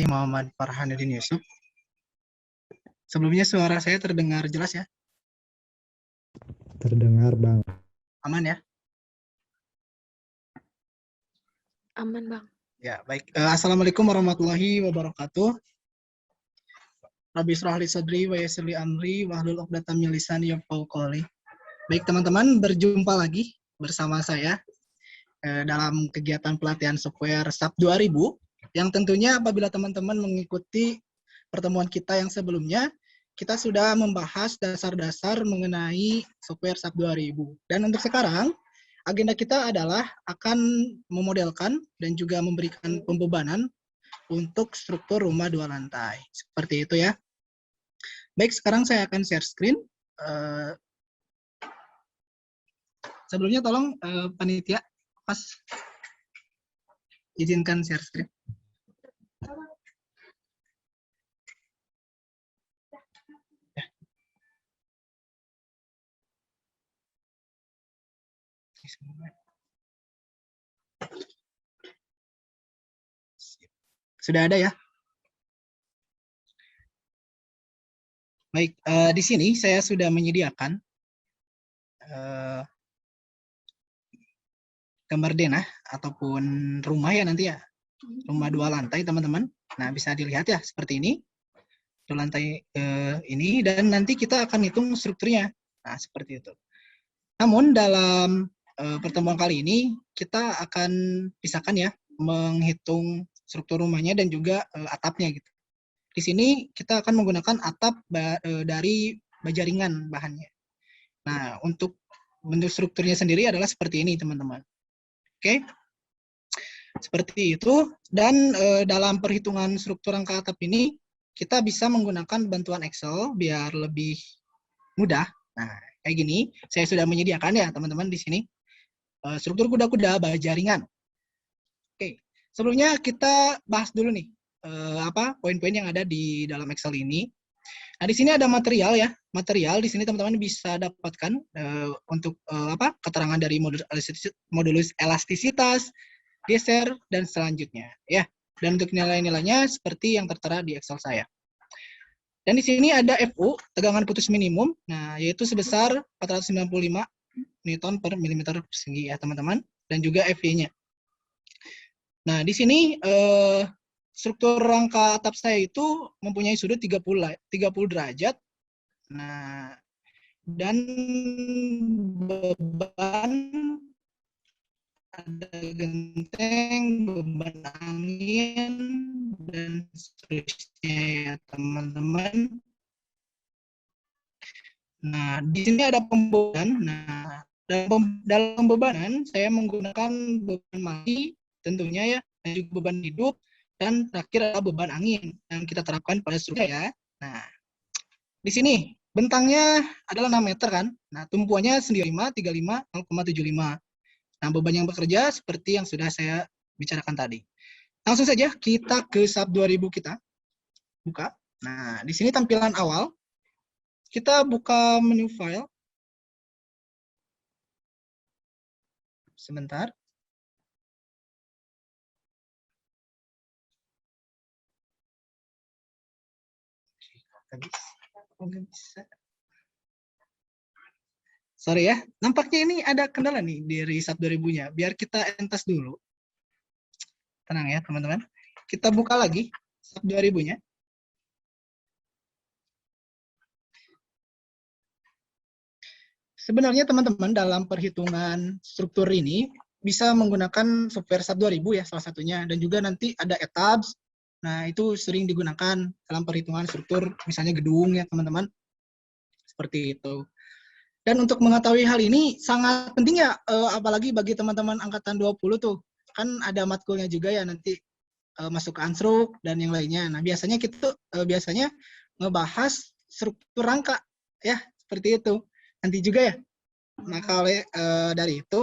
Muhammad Farhanuddin Yusuf. Sebelumnya suara saya terdengar jelas ya? Terdengar, Bang. Aman ya? Aman, Bang. Ya, baik. Assalamualaikum warahmatullahi wabarakatuh. Rabbi shrah li sadri wa yassir li amri wahlul 'uqdatam min lisani yafqahu qawli. Baik, teman-teman, berjumpa lagi bersama saya dalam kegiatan pelatihan software SAP 2000 yang tentunya apabila teman-teman mengikuti pertemuan kita yang sebelumnya, kita sudah membahas dasar-dasar mengenai software SAP 2000. Dan untuk sekarang, agenda kita adalah akan memodelkan dan juga memberikan pembebanan untuk struktur rumah 2 lantai. Seperti itu ya. Baik, sekarang saya akan share screen. Sebelumnya tolong panitia, pas izinkan share screen. Sudah ada ya? Baik, di sini saya sudah menyediakan gambar denah ataupun rumah ya nanti ya. Rumah 2 lantai, teman-teman. Nah, bisa dilihat ya seperti ini. 2 lantai ini, dan nanti kita akan hitung strukturnya. Nah, seperti itu. Namun dalam pertemuan kali ini kita akan pisahkan ya, menghitung struktur rumahnya dan juga atapnya gitu. Di sini kita akan menggunakan atap dari baja ringan bahannya. Nah, untuk bentuk strukturnya sendiri adalah seperti ini, teman-teman. Oke. Seperti itu. Dan dalam perhitungan struktur rangka atap ini kita bisa menggunakan bantuan Excel biar lebih mudah. Nah, kayak gini, saya sudah menyediakan ya teman-teman di sini struktur kuda-kuda baja ringan. Oke, sebelumnya kita bahas dulu nih poin-poin yang ada di dalam Excel ini. Nah, di sini ada material ya. Material di sini teman-teman bisa dapatkan untuk keterangan dari modulus elastisitas, geser, dan selanjutnya ya. Dan untuk nilai-nilainya seperti yang tertera di Excel saya. Dan di sini ada FU, tegangan putus minimum, nah yaitu sebesar 495 Newton per milimeter persegi ya teman-teman, dan juga FV-nya. Nah, di sini struktur rangka atap saya itu mempunyai sudut 30 derajat. Nah, dan beban ada genteng, beban angin, dan seterusnya ya teman-teman. Nah, di sini ada pembebanan. Nah, dalam pembebanan saya menggunakan beban mati tentunya ya, dan juga beban hidup, dan terakhir adalah beban angin yang kita terapkan pada struktur ya. Nah, di sini bentangnya adalah 6 meter kan. Nah, tumpuannya 35, 0,75. Nah, beban yang bekerja seperti yang sudah saya bicarakan tadi. Langsung saja kita ke SAP 2000 kita. Buka. Nah, di sini tampilan awal. Kita buka menu file. Sebentar. Nggak bisa. Sorry ya, nampaknya ini ada kendala nih dari SAP 2000-nya. Biar kita entas dulu. Tenang ya, teman-teman. Kita buka lagi SAP 2000-nya. Sebenarnya teman-teman dalam perhitungan struktur ini bisa menggunakan software SAP 2000 ya salah satunya, dan juga nanti ada ETABS. Nah, itu sering digunakan dalam perhitungan struktur misalnya gedung ya teman-teman. Seperti itu. Dan untuk mengetahui hal ini sangat penting ya, apalagi bagi teman-teman angkatan 20 tuh. Kan ada matkulnya juga ya nanti masuk ke Ansruk dan yang lainnya. Nah, biasanya kita biasanya ngebahas struktur rangka ya, seperti itu. Nanti juga ya. Nah, kalau dari itu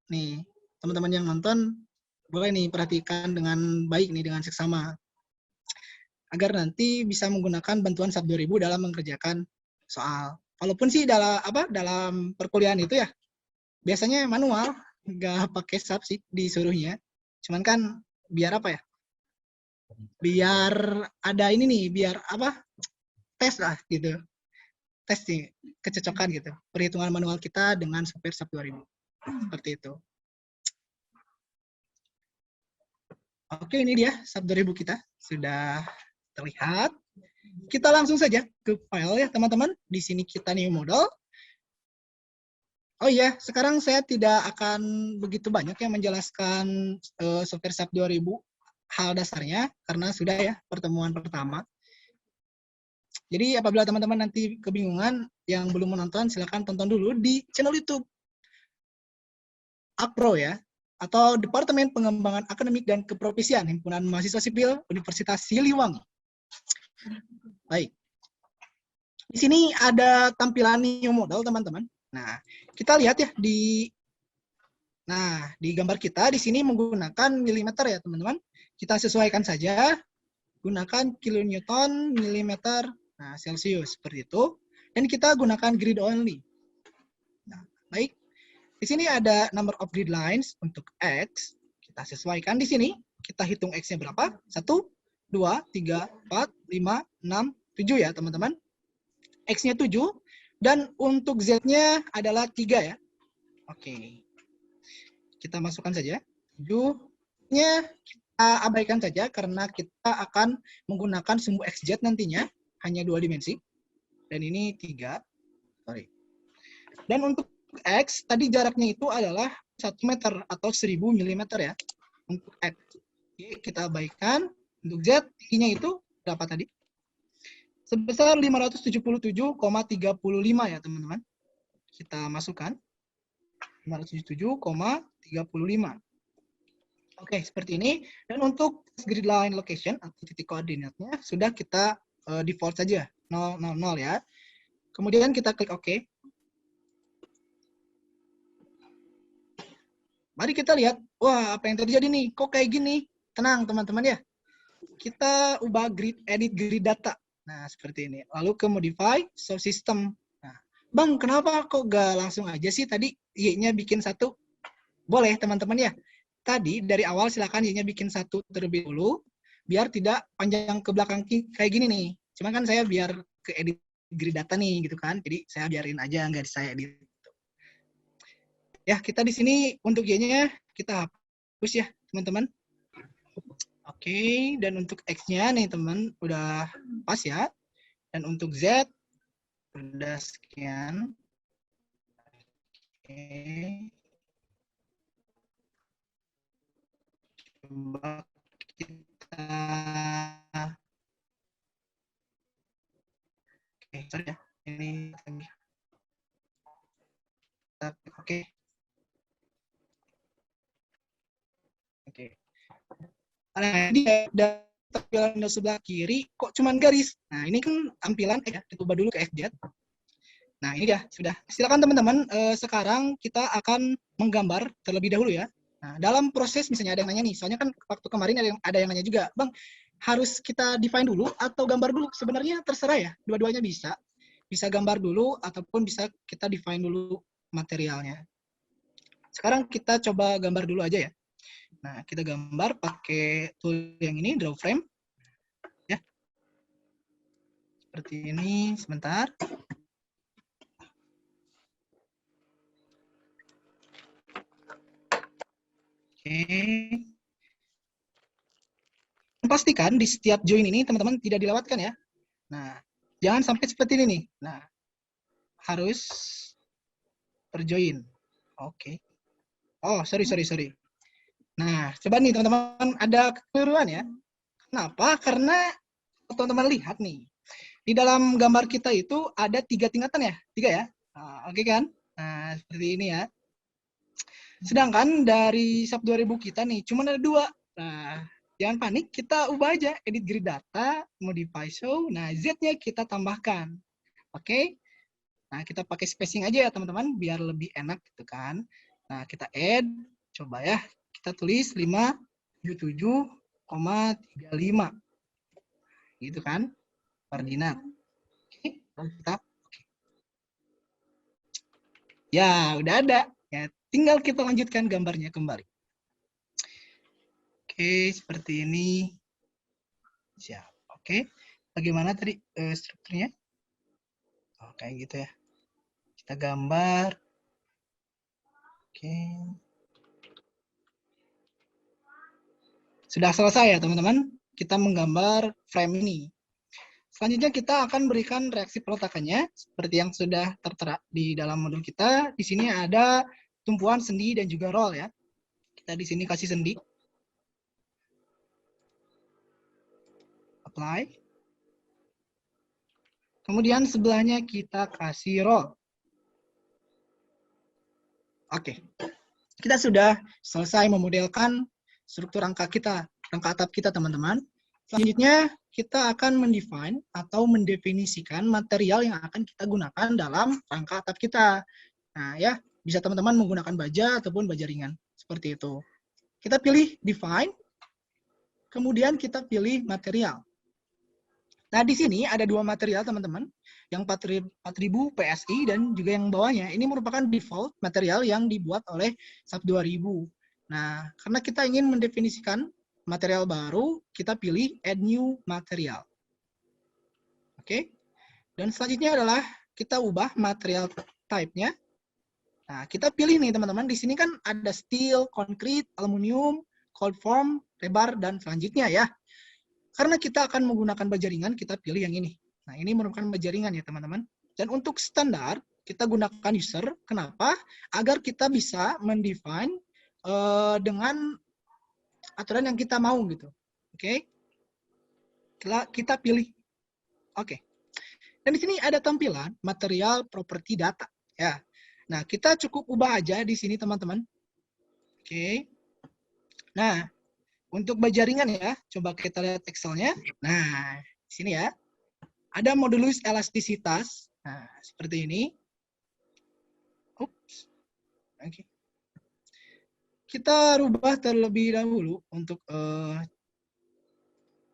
nih, teman-teman yang nonton boleh nih perhatikan dengan baik nih, dengan seksama. Agar nanti bisa menggunakan bantuan SAP 2000 dalam mengerjakan soal. Walaupun sih dalam perkuliahan itu ya biasanya manual, nggak pakai SAP sih disuruhnya. Cuman kan biar apa ya? biar ada ini nih, biar apa? Tes lah gitu. Tes nih, kecocokan gitu. Perhitungan manual kita dengan software SAP 2000. Seperti itu. Oke, ini dia SAP 2000 kita. Sudah terlihat. Kita langsung saja ke file ya, teman-teman. Di sini kita new model. Oh iya, sekarang saya tidak akan begitu banyak yang menjelaskan software SAP 2000 hal dasarnya, karena sudah ya pertemuan pertama. Jadi apabila teman-teman nanti kebingungan, yang belum menonton, silakan tonton dulu di channel YouTube AKPRO ya, atau Departemen Pengembangan Akademik dan Keprofesian Himpunan Mahasiswa Sipil Universitas Siliwangi. Baik. Di sini ada tampilan new model, teman-teman. Nah, kita lihat ya di gambar kita di sini menggunakan milimeter ya, teman-teman. Kita sesuaikan saja, gunakan kilonewton, milimeter, nah Celsius seperti itu. Dan kita gunakan grid only. Nah, baik. Di sini ada number of grid lines untuk X. Kita sesuaikan di sini. Kita hitung X-nya berapa? 1, 2, 3, 4, 5, 6, 7 ya, teman-teman. X-nya 7. Dan untuk Z-nya adalah 3 ya. Oke. Kita masukkan saja. 7-nya kita abaikan saja karena kita akan menggunakan sumbu XZ nantinya. Hanya 2 dimensi. Dan ini 3. Sorry. Dan untuk X, tadi jaraknya itu adalah 1 meter atau 1000 mm ya. Untuk X. Oke, kita abaikan. Untuk Z, tingginya itu berapa tadi? Sebesar 577,35 ya, teman-teman. Kita masukkan. 577,35. Oke, seperti ini. Dan untuk grid line location atau titik koordinatnya sudah kita default saja. 0, 0, 0 ya. Kemudian kita klik OK. Mari kita lihat, wah apa yang terjadi nih, kok kayak gini? Tenang teman-teman ya. Kita ubah edit grid data. Nah, seperti ini. Lalu ke modify source system. Nah, Bang, kenapa kok gak langsung aja sih tadi Y-nya bikin 1? Boleh teman-teman ya. Tadi dari awal silakan Y-nya bikin 1 terlebih dulu, biar tidak panjang ke belakang kayak gini nih. Cuma kan saya biar ke edit grid data nih gitu kan. Jadi saya biarin aja, nggak saya edit. Ya, kita di sini untuk Y-nya kita hapus ya, teman-teman. Oke, dan untuk X-nya nih, teman, udah pas ya. Dan untuk Z, udah sekian. Oke. Coba kita... Oke, sorry ya. Ini... Oke. Oke. Nah, ini ada tampilan di sebelah kiri, kok cuman garis? Nah, ini kan tampilan, ya, kita ubah dulu ke XZ. Nah, ini dia, sudah. Silakan teman-teman, sekarang kita akan menggambar terlebih dahulu ya. Nah, dalam proses, misalnya ada yang nanya nih, soalnya kan waktu kemarin ada yang nanya juga, Bang, harus kita define dulu atau gambar dulu? Sebenarnya terserah ya, dua-duanya bisa. Bisa gambar dulu, ataupun bisa kita define dulu materialnya. Sekarang kita coba gambar dulu aja ya. Nah, kita gambar pakai tool yang ini, draw frame. Ya. Seperti ini, sebentar. Oke. Pastikan di setiap join ini, teman-teman, tidak dilewatkan ya. Nah, jangan sampai seperti ini nih. Nah, harus terjoin. Oke. Oh, sorry. Nah, coba nih teman-teman, ada kekeliruan ya. Kenapa? Karena teman-teman lihat nih, di dalam gambar kita itu ada 3 tingkatan ya, 3 ya. Nah, oke kan? Nah, seperti ini ya. Sedangkan dari SAP 2000 kita nih, cuma ada 2. Nah, jangan panik, kita ubah aja, edit grid data, modify show. Nah, Z-nya kita tambahkan. Oke? Nah, kita pakai spacing aja ya teman-teman, biar lebih enak gitu kan. Nah, kita add, coba ya, kita tulis 577,35. Gitu kan, koordinat. Oke, kita oke. Ya, udah ada. Ya, tinggal kita lanjutkan gambarnya kembali. Oke, seperti ini. Siap. Oke. Bagaimana tadi strukturnya? Oh, kayak gitu ya. Kita gambar. Oke. Sudah selesai ya, teman-teman. Kita menggambar frame ini. Selanjutnya kita akan berikan reaksi peletakannya seperti yang sudah tertera di dalam modul kita. Di sini ada tumpuan sendi dan juga roll ya. Kita di sini kasih sendi. Apply. Kemudian sebelahnya kita kasih roll. Oke. Kita sudah selesai memodelkan struktur rangka kita, rangka atap kita, teman-teman. Selanjutnya kita akan mendefine atau mendefinisikan material yang akan kita gunakan dalam rangka atap kita. Nah, ya, bisa teman-teman menggunakan baja ataupun baja ringan. Seperti itu. Kita pilih define, kemudian kita pilih material. Nah, di sini ada dua material, teman-teman. Yang 4000 PSI dan juga yang bawahnya. Ini merupakan default material yang dibuat oleh SAP 2000. Nah, karena kita ingin mendefinisikan material baru, kita pilih add new material. Oke. Dan selanjutnya adalah kita ubah material type-nya. Nah, kita pilih nih teman-teman, di sini kan ada steel, concrete, aluminium, cold form, rebar, dan selanjutnya ya. Karena kita akan menggunakan baja ringan, kita pilih yang ini. Nah, ini merupakan baja ringan ya teman-teman. Dan untuk standar, kita gunakan user. Kenapa? Agar kita bisa mendefine dengan aturan yang kita mau gitu. Oke. Kita pilih. Oke. Dan di sini ada tampilan material property data ya. Nah, kita cukup ubah aja di sini teman-teman. Oke. Nah, untuk baja ringan ya, coba kita lihat Excel-nya. Nah, di sini ya. Ada modulus elastisitas. Nah, seperti ini. Ups. Oke. Kita rubah terlebih dahulu untuk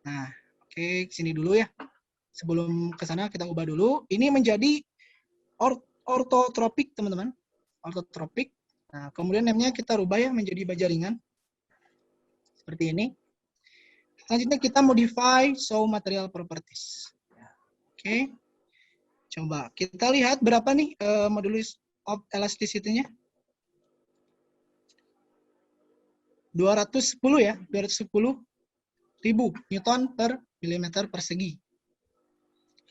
nah, oke, sini dulu ya. Sebelum ke sana kita ubah dulu. Ini menjadi ortotropik, teman-teman. Ortotropik. Nah, kemudian namanya kita rubah ya menjadi baja ringan. Seperti ini. Selanjutnya kita modify show material properties. Oke. Coba kita lihat berapa nih modulus of elasticity-nya. 210 ya, 210.000 Newton per milimeter persegi.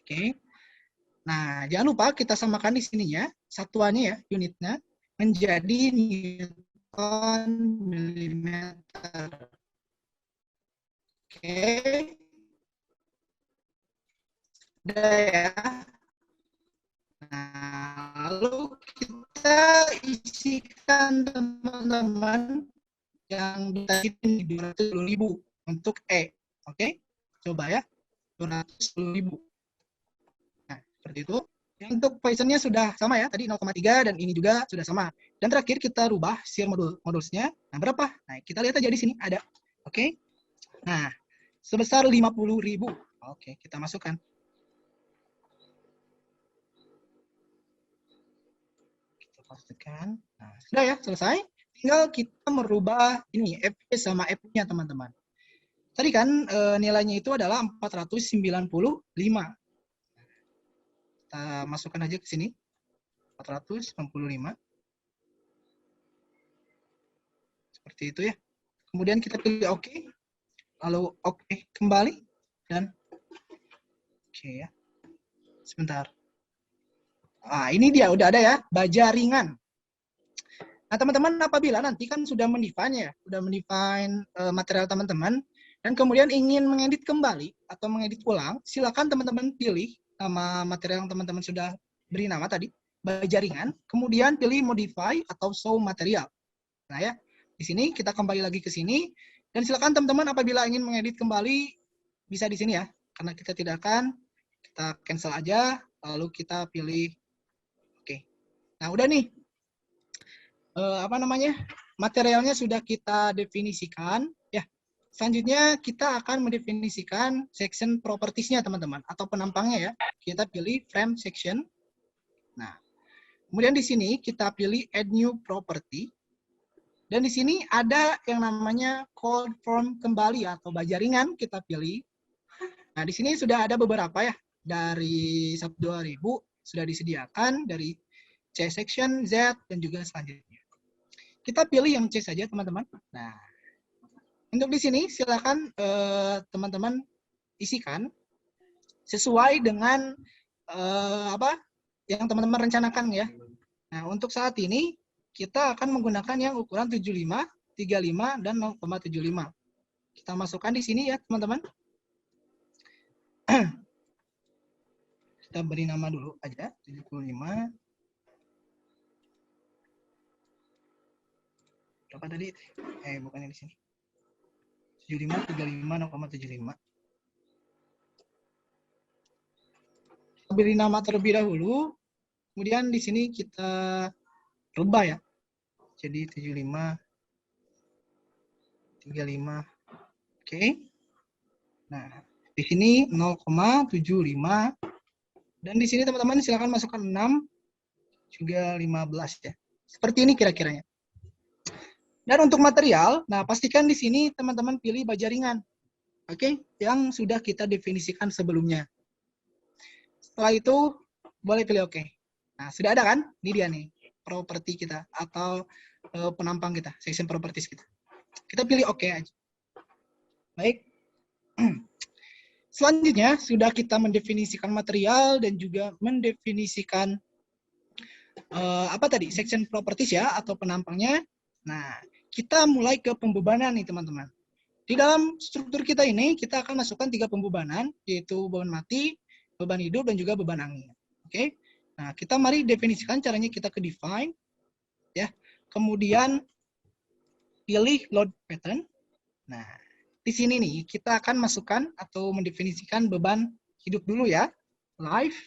Oke. Nah, jangan lupa kita samakan di sininya, satuannya ya, unitnya, menjadi Newton milimeter. Oke. Udah ya. Nah, lalu kita isikan teman-teman yang tadi 210.000 untuk E. Oke. Coba ya. 210.000. Nah, seperti itu. Untuk Poisson-nya sudah sama ya, tadi 0,3 dan ini juga sudah sama. Dan terakhir kita rubah shear modulsnya. Nah, berapa? Nah, kita lihat aja di sini ada. Oke. Nah, sebesar 50.000. Oke, kita masukkan. Kita pastikan. Nah, sudah ya, selesai. Tinggal kita merubah ini F sama F-nya, teman-teman. Tadi kan nilainya itu adalah 495. Kita masukkan aja ke sini. 495. Seperti itu ya. Kemudian kita pilih OK. Lalu OK kembali. Dan oke ya. Sebentar. Ah, ini dia udah ada ya. Baja ringan. Nah, teman-teman apabila nanti kan sudah mendefine ya. Sudah mendefine material teman-teman. Dan kemudian ingin mengedit kembali atau mengedit ulang. Silakan teman-teman pilih nama material yang teman-teman sudah beri nama tadi, baja ringan, kemudian pilih modify atau show material. Nah ya, di sini kita kembali lagi ke sini, dan silakan teman-teman apabila ingin mengedit kembali, bisa di sini ya, karena kita tidak akan, kita cancel aja, lalu kita pilih, oke. Nah udah nih, materialnya sudah kita definisikan, ya. Selanjutnya kita akan mendefinisikan section properties-nya teman-teman, atau penampangnya ya. Kita pilih frame section. Nah, kemudian di sini kita pilih add new property. Dan di sini ada yang namanya cold form kembali atau baja ringan, kita pilih. Nah, di sini sudah ada beberapa ya. Dari SAP 2000 sudah disediakan, dari C section, Z, dan juga selanjutnya. Kita pilih yang C saja, teman-teman. Nah, untuk di sini silakan teman-teman isikan sesuai dengan apa yang teman-teman rencanakan ya. Nah, untuk saat ini kita akan menggunakan yang ukuran 75, 35, dan 0,75. Kita masukkan di sini ya, teman-teman. Kita beri nama dulu aja, 75. Berapa tadi? Bukannya di sini. 75, 35, 0,75. Kita beri nama terlebih dahulu. Kemudian di sini kita rubah ya. Jadi 75, 35. Oke. Nah, di sini 0,75. Dan di sini teman-teman silakan masukkan 6 juga 15 ya. Seperti ini kira-kiranya. Dan untuk material, nah pastikan di sini teman-teman pilih baja ringan. Oke, yang sudah kita definisikan sebelumnya. Setelah itu boleh pilih oke. Nah, sudah ada kan? Ini dia nih, properti kita atau penampang kita, section properties kita. Kita pilih oke aja. Baik. Selanjutnya, sudah kita mendefinisikan material dan juga mendefinisikan section properties ya, atau penampangnya. Nah, kita mulai ke pembebanan nih teman-teman. Di dalam struktur kita ini, kita akan masukkan 3 pembebanan, yaitu beban mati, beban hidup, dan juga beban angin. Oke. Nah, kita mari definisikan caranya kita ke define. Ya. Kemudian, pilih load pattern. Nah, di sini nih, kita akan masukkan atau mendefinisikan beban hidup dulu ya, live.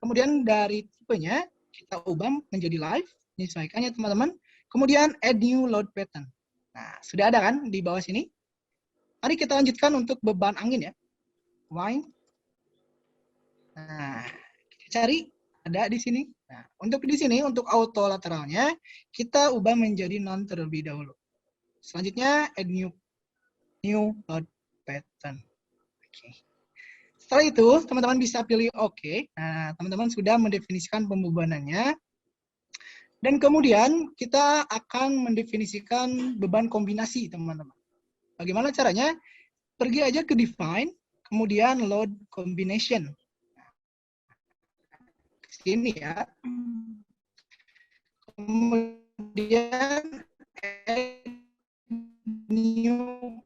Kemudian dari tipenya, kita ubah menjadi live, menyesuaikannya teman-teman. Kemudian add new load pattern. Nah, sudah ada kan di bawah sini? Mari kita lanjutkan untuk beban angin ya. Wind. Nah, kita cari ada di sini. Nah, untuk di sini untuk auto lateralnya kita ubah menjadi non terlebih dahulu. Selanjutnya add new load pattern. Oke. Setelah itu teman-teman bisa pilih oke. Nah, teman-teman sudah mendefinisikan pembebanannya. Dan kemudian kita akan mendefinisikan beban kombinasi, teman-teman. Bagaimana caranya? Pergi aja ke define, kemudian load combination. Sini ya. Kemudian add new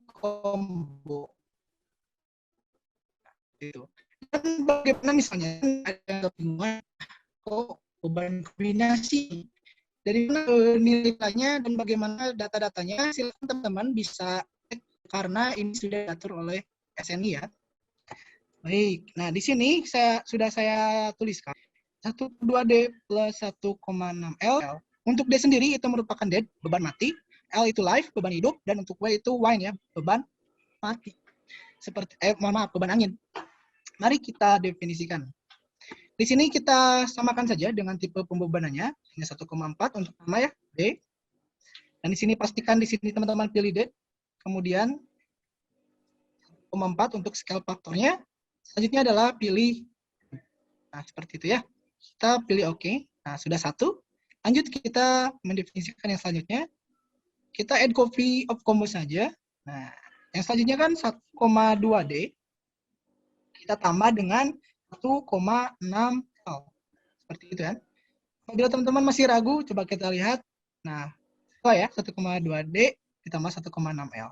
combo. Itu. Dan bagaimana misalnya ada kebingungan kok beban kombinasi, dari mana nilainya dan bagaimana data-datanya, silakan teman-teman bisa cek karena ini sudah diatur oleh SNI ya. Baik, nah di sini sudah saya tuliskan 1,2D plus 1,6 L. Untuk D sendiri itu merupakan dead, beban mati. L itu live, beban hidup. Dan untuk W itu wind ya, beban mati. Seperti, beban angin. Mari kita definisikan. Di sini kita samakan saja dengan tipe pembebanannya. Ini 1,4 untuk nama ya, D. Dan di sini pastikan di sini teman-teman pilih D. Kemudian 1,4 untuk scale faktornya. Selanjutnya adalah pilih. Nah, seperti itu ya. Kita pilih oke. Nah, sudah 1. Lanjut kita mendefinisikan yang selanjutnya. Kita add copy of combo saja. Nah, yang selanjutnya kan 1,2D. Kita tambah dengan 1,6 L. Seperti itu kan. Apabila teman-teman masih ragu, coba kita lihat. Nah, setelah ya 1,2D ditambah 1,6 L.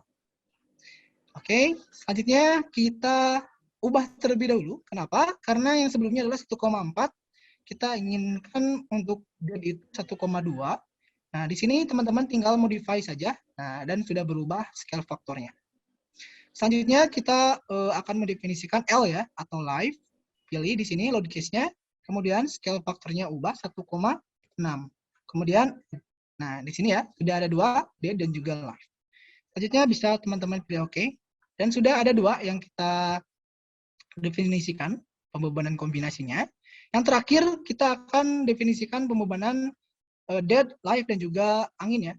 Oke, selanjutnya kita ubah terlebih dahulu. Kenapa? Karena yang sebelumnya adalah 1,4. Kita inginkan untuk D itu 1,2. Nah, di sini teman-teman tinggal modify saja. Nah, dan sudah berubah scale faktornya. Selanjutnya kita akan mendefinisikan L ya, atau live. Pilih di sini load case-nya. Kemudian scale faktornya ubah 1,6. Kemudian, nah di sini ya, sudah ada 2, D dan juga live. Selanjutnya bisa teman-teman pilih oke. Dan sudah ada 2 yang kita definisikan pembebanan kombinasinya. Yang terakhir kita akan definisikan pembebanan dead, live, dan juga angin ya.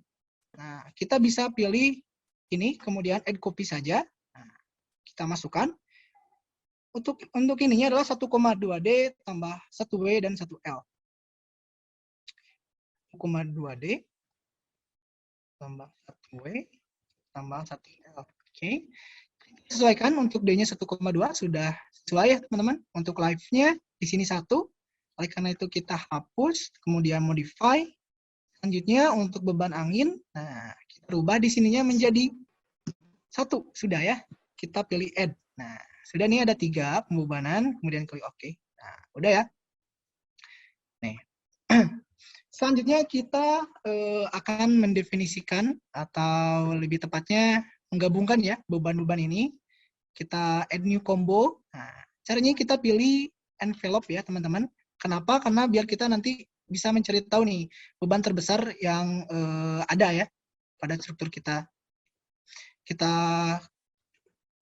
Nah, kita bisa pilih ini, kemudian add copy saja. Nah, kita masukkan. Untuk ininya adalah 1,2D tambah 1W dan 1L. 1,2D tambah 1W tambah 1L. Oke. Sesuaikan untuk D-nya 1,2 sudah sesuai ya teman-teman. Untuk live-nya di sini 1. Oleh karena itu kita hapus, kemudian modify. Selanjutnya untuk beban angin, nah kita rubah di sininya menjadi 1. Sudah ya. Kita pilih add. Nah, sudah nih ada 3 pembebanan, kemudian klik OK. Nah, udah ya. Nih. Selanjutnya kita akan mendefinisikan atau lebih tepatnya menggabungkan ya beban-beban ini. Kita add new combo. Nah, caranya kita pilih envelope ya teman-teman. Kenapa? Karena biar kita nanti bisa mencari tahu nih beban terbesar yang ada ya pada struktur kita. Kita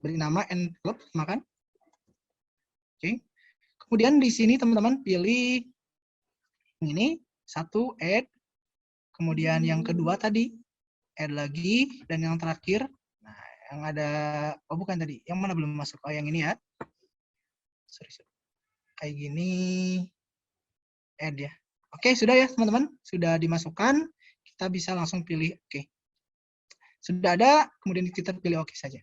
beri nama envelope, makan. Oke. Kemudian di sini teman-teman pilih ini 1 add. Kemudian yang kedua tadi add lagi, dan yang terakhir, nah yang ada, oh bukan tadi, yang mana belum masuk? Oh yang ini ya. Sorry. Kayak gini, add ya. Oke, sudah ya teman-teman, sudah dimasukkan, kita bisa langsung pilih oke. Sudah ada, kemudian kita pilih oke saja.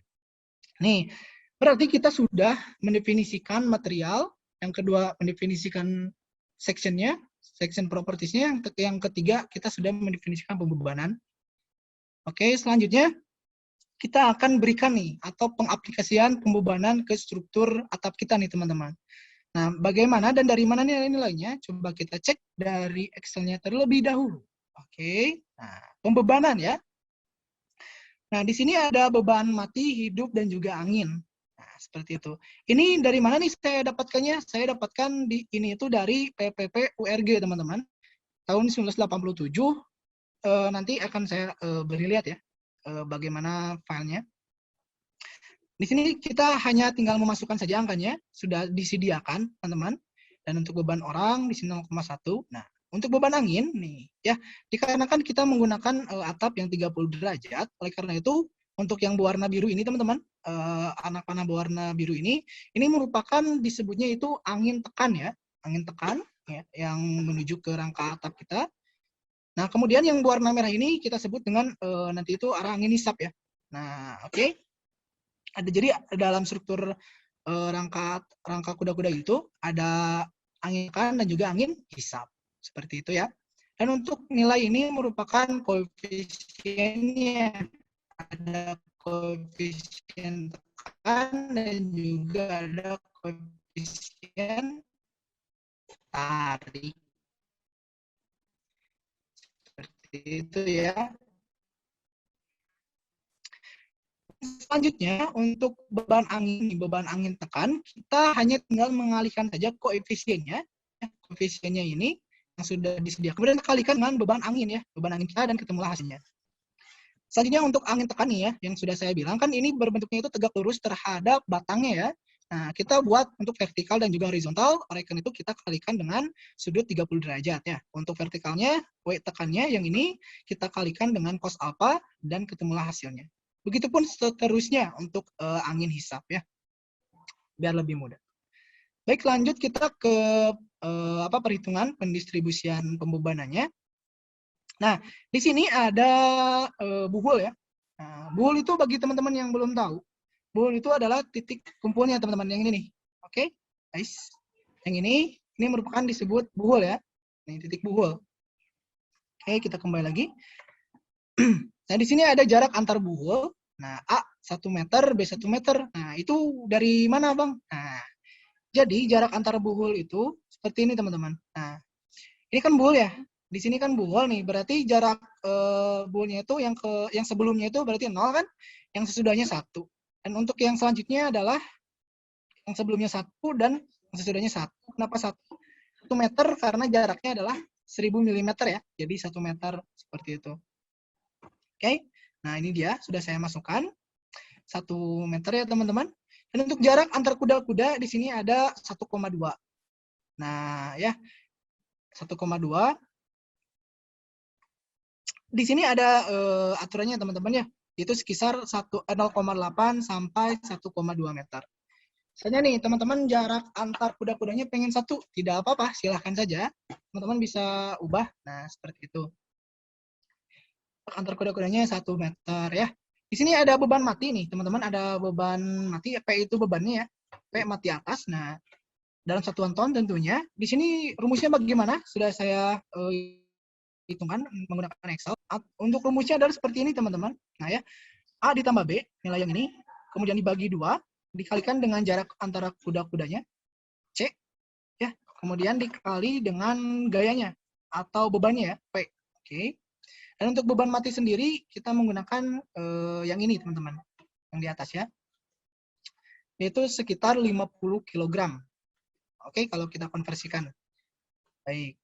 Nih, berarti kita sudah mendefinisikan material, yang kedua mendefinisikan section-nya, section properties-nya, yang ketiga kita sudah mendefinisikan pembebanan. Oke, selanjutnya kita akan berikan nih, atau pengaplikasian pembebanan ke struktur atap kita nih teman-teman. Nah, bagaimana dan dari mana nilai-nilainya? Coba kita cek dari Excel-nya terlebih dahulu. Oke, nah pembebanan ya. Nah, di sini ada beban mati, hidup, dan juga angin. Nah, seperti itu. Ini dari mana nih saya dapatkannya? Saya dapatkan ini itu dari PPP URG, teman-teman. Tahun 1987, nanti akan saya beri lihat ya, bagaimana filenya. Di sini kita hanya tinggal memasukkan saja angkanya, sudah disediakan, teman-teman. Dan untuk beban orang di sini 0,1. Nah, untuk beban angin nih, ya, dikarenakan kita menggunakan atap yang 30 derajat, oleh karena itu untuk yang berwarna biru ini, teman-teman, anak panah berwarna biru ini merupakan disebutnya itu angin tekan ya, angin tekan ya, yang menuju ke rangka atap kita. Nah, kemudian yang berwarna merah ini kita sebut dengan nanti itu arah angin hisap ya. Nah, oke. Jadi dalam struktur rangka kuda-kuda itu ada angin tekan dan juga angin hisap. Seperti itu ya. Dan untuk nilai ini merupakan koefisiennya. Ada koefisien tekan dan juga ada koefisien tarik. Seperti itu ya. Selanjutnya untuk beban angin tekan, kita hanya tinggal mengalihkan saja koefisiennya, koefisiennya ini yang sudah disediakan. Kemudian kalikan dengan beban angin ya, beban angin kita, dan ketemulah hasilnya. Selanjutnya untuk angin tekan nih ya, yang sudah saya bilang kan ini berbentuknya itu tegak lurus terhadap batangnya ya. Nah, kita buat untuk vertikal dan juga horizontal, oleh karena itu kita kalikan dengan sudut 30 derajat ya. Untuk vertikalnya, W tekannya yang ini kita kalikan dengan cos alpha dan ketemulah hasilnya. Begitupun seterusnya untuk angin hisap ya, biar lebih mudah. Baik, lanjut kita ke perhitungan pendistribusian pembebanannya. Nah, di sini ada buhul ya. Nah, buhul itu bagi teman-teman yang belum tahu, buhul itu adalah titik kumpulnya teman-teman yang ini nih. Oke, guys. Yang ini merupakan disebut buhul ya. Ini titik buhul. Oke, kita kembali lagi. Nah, di sini ada jarak antar buhul. Nah, A 1 meter, B 1 meter. Nah, itu dari mana, Bang? Nah, jadi jarak antar buhul itu seperti ini, teman-teman. Nah, ini kan buhul ya. Di sini kan buhul nih, berarti jarak buhulnya itu yang sebelumnya itu berarti 0 kan? Yang sesudahnya 1. Dan untuk yang selanjutnya adalah yang sebelumnya 1 dan yang sesudahnya 1. Kenapa 1? 1 meter karena jaraknya adalah 1000 mm ya. Jadi 1 meter seperti itu. Oke, nah ini dia sudah saya masukkan 1 meter ya teman-teman. Dan untuk jarak antar kuda-kuda di sini ada 1,2. Nah ya 1,2. Di sini ada aturannya teman-teman ya. Itu sekitar 0,8 sampai 1,2 meter. Misalnya nih, teman-teman jarak antar kuda-kudanya pengen 1, tidak apa-apa, silahkan saja. Teman-teman bisa ubah. Nah, seperti itu. Antar kuda-kudanya 1 meter ya. Di sini ada beban mati nih, teman-teman. Ada beban mati, P itu bebannya ya. P mati atas. Nah, dalam satuan ton tentunya. Di sini rumusnya bagaimana? Sudah saya hitungan menggunakan Excel. Untuk rumusnya adalah seperti ini, teman-teman. Nah ya, A ditambah B, nilai yang ini, kemudian dibagi 2, dikalikan dengan jarak antara kuda-kudanya, C, ya, kemudian dikali dengan gayanya, atau bebannya ya, P. Oke. Dan untuk beban mati sendiri, kita menggunakan yang ini, teman-teman, yang di atas ya, yaitu sekitar 50 kg. Oke, kalau kita konversikan. Baik.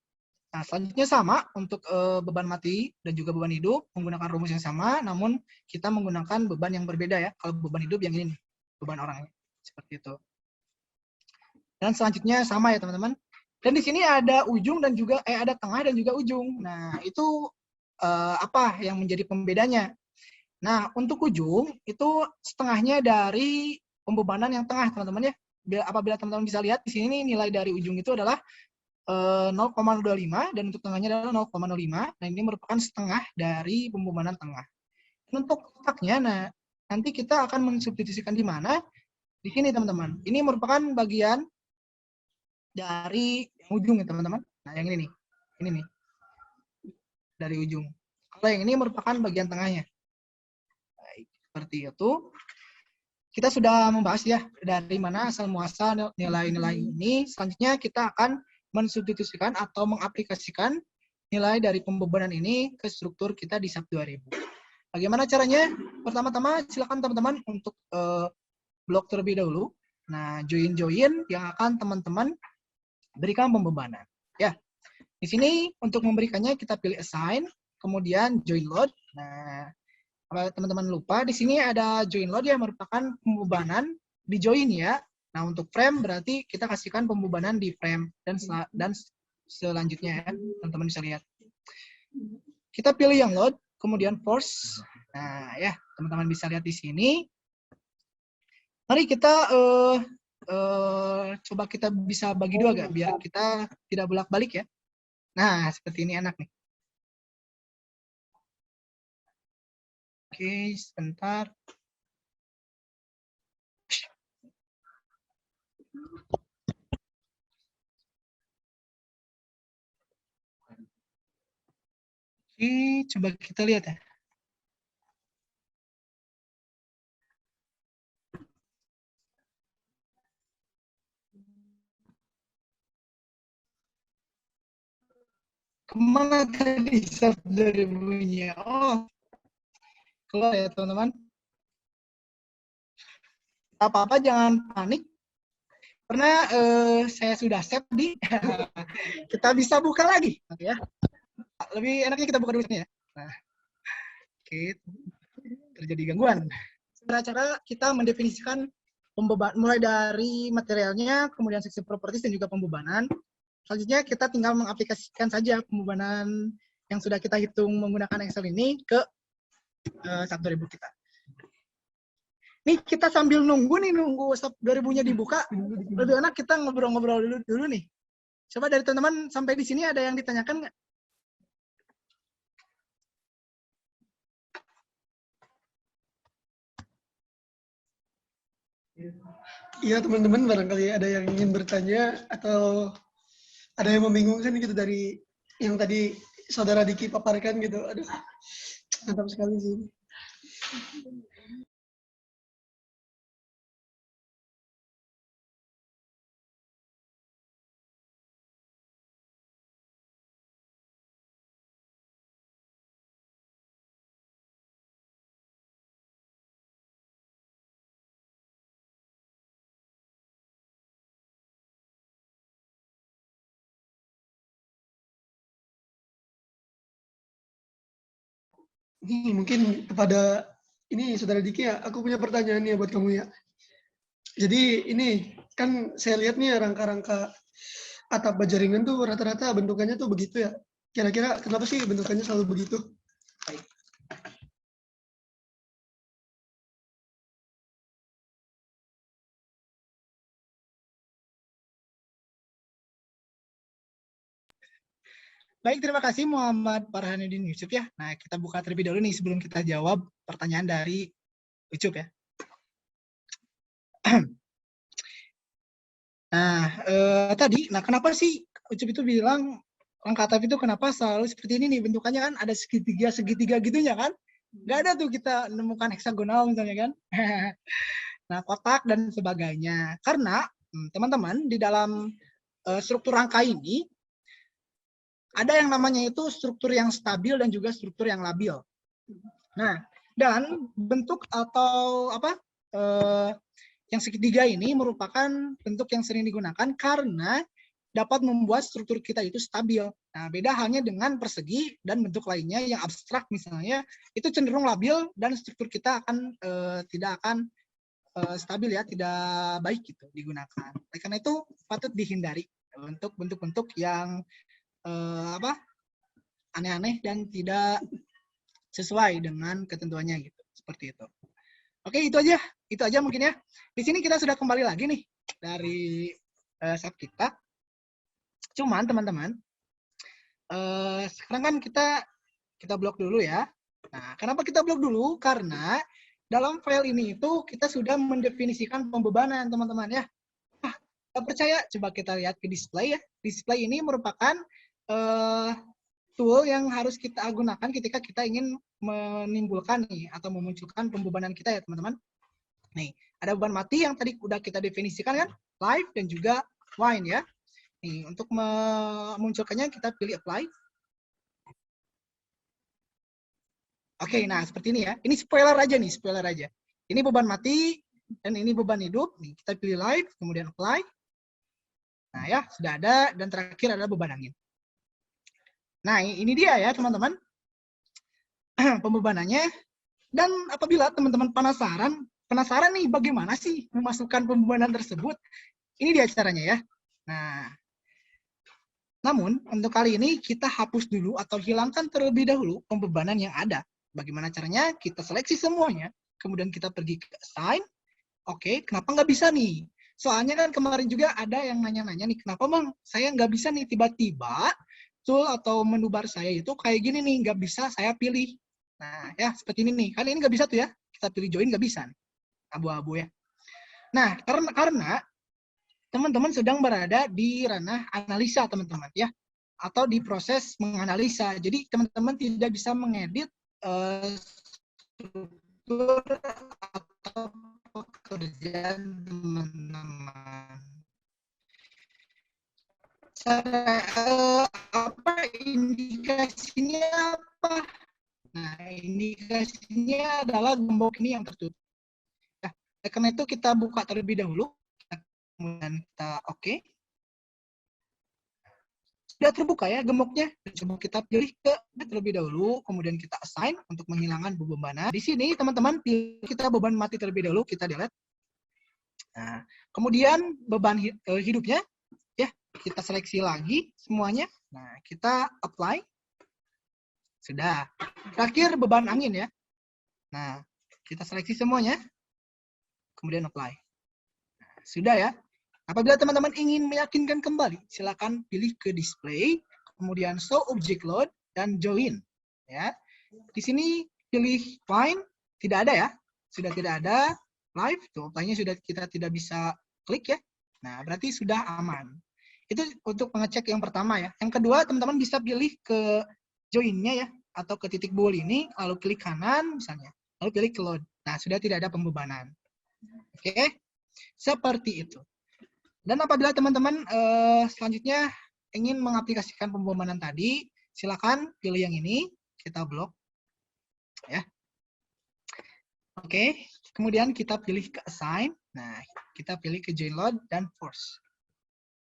Nah, selanjutnya sama untuk beban mati dan juga beban hidup, menggunakan rumus yang sama, namun kita menggunakan beban yang berbeda ya. Kalau beban hidup yang ini nih, beban orang. Seperti itu. Dan selanjutnya sama ya teman-teman. Dan di sini ada ujung dan juga ada tengah dan juga ujung. Nah, itu apa yang menjadi pembedanya? Nah, untuk ujung itu setengahnya dari pembebanan yang tengah, teman-teman ya. Apabila teman-teman bisa lihat di sini nilai dari ujung itu adalah 0,25 dan untuk tengahnya adalah 0,05. Nah, ini merupakan setengah dari pembebanan tengah. Untuk kotaknya, nah nanti kita akan mensubstitusikan di mana? Di sini, teman-teman. Ini merupakan bagian dari ujung ya, teman-teman. Nah, yang ini nih. Ini nih. Dari ujung. Kalau yang ini merupakan bagian tengahnya. Baik, seperti itu. Kita sudah membahas ya dari mana asal muasal nilai-nilai ini. Selanjutnya kita akan mensubstitusikan atau mengaplikasikan nilai dari pembebanan ini ke struktur kita di SAP 2000. Bagaimana caranya? Pertama-tama silakan teman-teman untuk blok terlebih dahulu. Nah, join yang akan teman-teman berikan pembebanan. Ya, di sini untuk memberikannya kita pilih assign, kemudian join load. Nah, kalau teman-teman lupa, di sini ada join load yang merupakan pembebanan di join ya. Nah, untuk frame berarti kita kasihkan pembebanan di frame dan selanjutnya ya, teman-teman bisa lihat. Kita pilih yang load, kemudian force. Nah, ya, teman-teman bisa lihat di sini. Mari kita coba kita bisa bagi 2 gak, biar kita tidak bolak-balik ya. Nah, seperti ini enak nih. Oke, sebentar. Oke, coba kita lihat ya. Kemana tadi SAP 2000-nya? Oh, keluar ya teman-teman. Apa-apa jangan panik. Karena saya sudah save di. Kita bisa buka lagi. Ya. Lebih enaknya kita buka dulu ya. Nah, oke. Terjadi gangguan. Cara-cara kita mendefinisikan pembebanan mulai dari materialnya, kemudian seksi properties dan juga pembebanan. Selanjutnya kita tinggal mengaplikasikan saja pembebanan yang sudah kita hitung menggunakan Excel ini ke SAP 2000 kita. Nih kita sambil nunggu SAP 2000-nya dibuka, lebih enak kita ngobrol-ngobrol dulu nih. Coba dari teman-teman sampai di sini ada yang ditanyakan nggak? Iya teman-teman, barangkali ada yang ingin bertanya atau ada yang membingungkan gitu dari yang tadi saudara Diki paparkan gitu. Aduh, mantap sekali sih. Ini mungkin kepada ini saudara Diki ya, aku punya pertanyaan nih buat kamu ya. Jadi ini kan saya lihat nih rangka-rangka atap baja ringan tuh rata-rata bentukannya tuh begitu ya. Kira-kira kenapa sih bentukannya selalu begitu? Baik, terima kasih Muhammad Farhanuddin Yusuf ya. Nah, kita buka terlebih dahulu nih sebelum kita jawab pertanyaan dari Ucup ya. Nah, nah kenapa sih Ucup itu bilang langkah atap itu kenapa selalu seperti ini nih bentukannya kan ada segitiga gitunya kan? Nggak ada tuh kita nemukan heksagonal misalnya kan? Nah, kotak dan sebagainya. Karena teman-teman di dalam struktur rangka ini ada yang namanya itu struktur yang stabil dan juga struktur yang labil. Nah, dan bentuk atau apa yang segitiga ini merupakan bentuk yang sering digunakan karena dapat membuat struktur kita itu stabil. Nah, beda halnya dengan persegi dan bentuk lainnya yang abstrak misalnya, itu cenderung labil dan struktur kita akan tidak akan stabil ya, tidak baik gitu digunakan. Oleh karena itu patut dihindari untuk bentuk-bentuk yang aneh-aneh dan tidak sesuai dengan ketentuannya gitu, seperti itu. Oke, itu aja mungkin ya. Di sini kita sudah kembali lagi nih dari set kita. Cuman teman-teman, sekarang kan kita blok dulu ya. Nah, kenapa kita blok dulu? Karena dalam file ini itu kita sudah mendefinisikan pembebanan teman-teman ya. Nah, tidak percaya? Coba kita lihat ke display ya. Display ini merupakan tool yang harus kita gunakan ketika kita ingin menimbulkan nih atau memunculkan pembebanan kita ya teman-teman. Nih, ada beban mati yang tadi udah kita definisikan kan, live dan juga wind ya. Nih, untuk memunculkannya kita pilih apply. Oke, nah seperti ini ya. Ini spoiler aja. Ini beban mati dan ini beban hidup. Nih, kita pilih live, kemudian apply. Nah ya, sudah ada dan terakhir ada beban angin. Nah, ini dia ya teman-teman pembebanannya. Dan apabila teman-teman penasaran nih bagaimana sih memasukkan pembebanan tersebut, ini dia caranya ya. Nah, namun untuk kali ini kita hapus dulu atau hilangkan terlebih dahulu pembebanan yang ada. Bagaimana caranya? Kita seleksi semuanya, kemudian kita pergi ke assign. Oke, kenapa nggak bisa nih? Soalnya kan kemarin juga ada yang nanya-nanya nih, kenapa bang saya nggak bisa nih tiba-tiba tool atau menu bar saya itu kayak gini nih, nggak bisa saya pilih. Nah ya seperti ini nih, kali ini nggak bisa tuh ya, kita pilih join nggak bisa nih, abu-abu ya. Nah karena teman-teman sedang berada di ranah analisa teman-teman ya, atau di proses menganalisa, jadi teman-teman tidak bisa mengedit struktur atau pekerjaan teman-teman. Cara apa indikasinya apa? Nah, indikasinya adalah gembok ini yang tertutup. Nah, karena itu kita buka terlebih dahulu, kemudian kita oke. Sudah terbuka ya gemboknya. Coba kita pilih ke terlebih dahulu, kemudian kita assign untuk menghilangkan beban. Di sini teman-teman kita beban mati terlebih dahulu, kita delete. Nah, kemudian beban hidupnya ya kita seleksi lagi semuanya. Nah, kita apply. Sudah. Terakhir beban angin ya. Nah, kita seleksi semuanya. Kemudian apply. Nah, sudah ya. Apabila teman-teman ingin meyakinkan kembali, silakan pilih ke display, kemudian show object load dan join. Ya. Di sini pilih find, tidak ada ya. Sudah tidak ada. Live, tuh apply-nya sudah kita tidak bisa klik ya. Nah, berarti sudah aman. Itu untuk pengecek yang pertama ya. Yang kedua, teman-teman bisa pilih ke join-nya ya, atau ke titik bool ini, lalu klik kanan misalnya, lalu pilih ke load. Nah, sudah tidak ada pembebanan. Oke, seperti itu. Dan apabila teman-teman selanjutnya ingin mengaplikasikan pembebanan tadi, silakan pilih yang ini, kita blok. Ya. Oke, kemudian kita pilih ke assign. Nah, kita pilih ke join load dan force.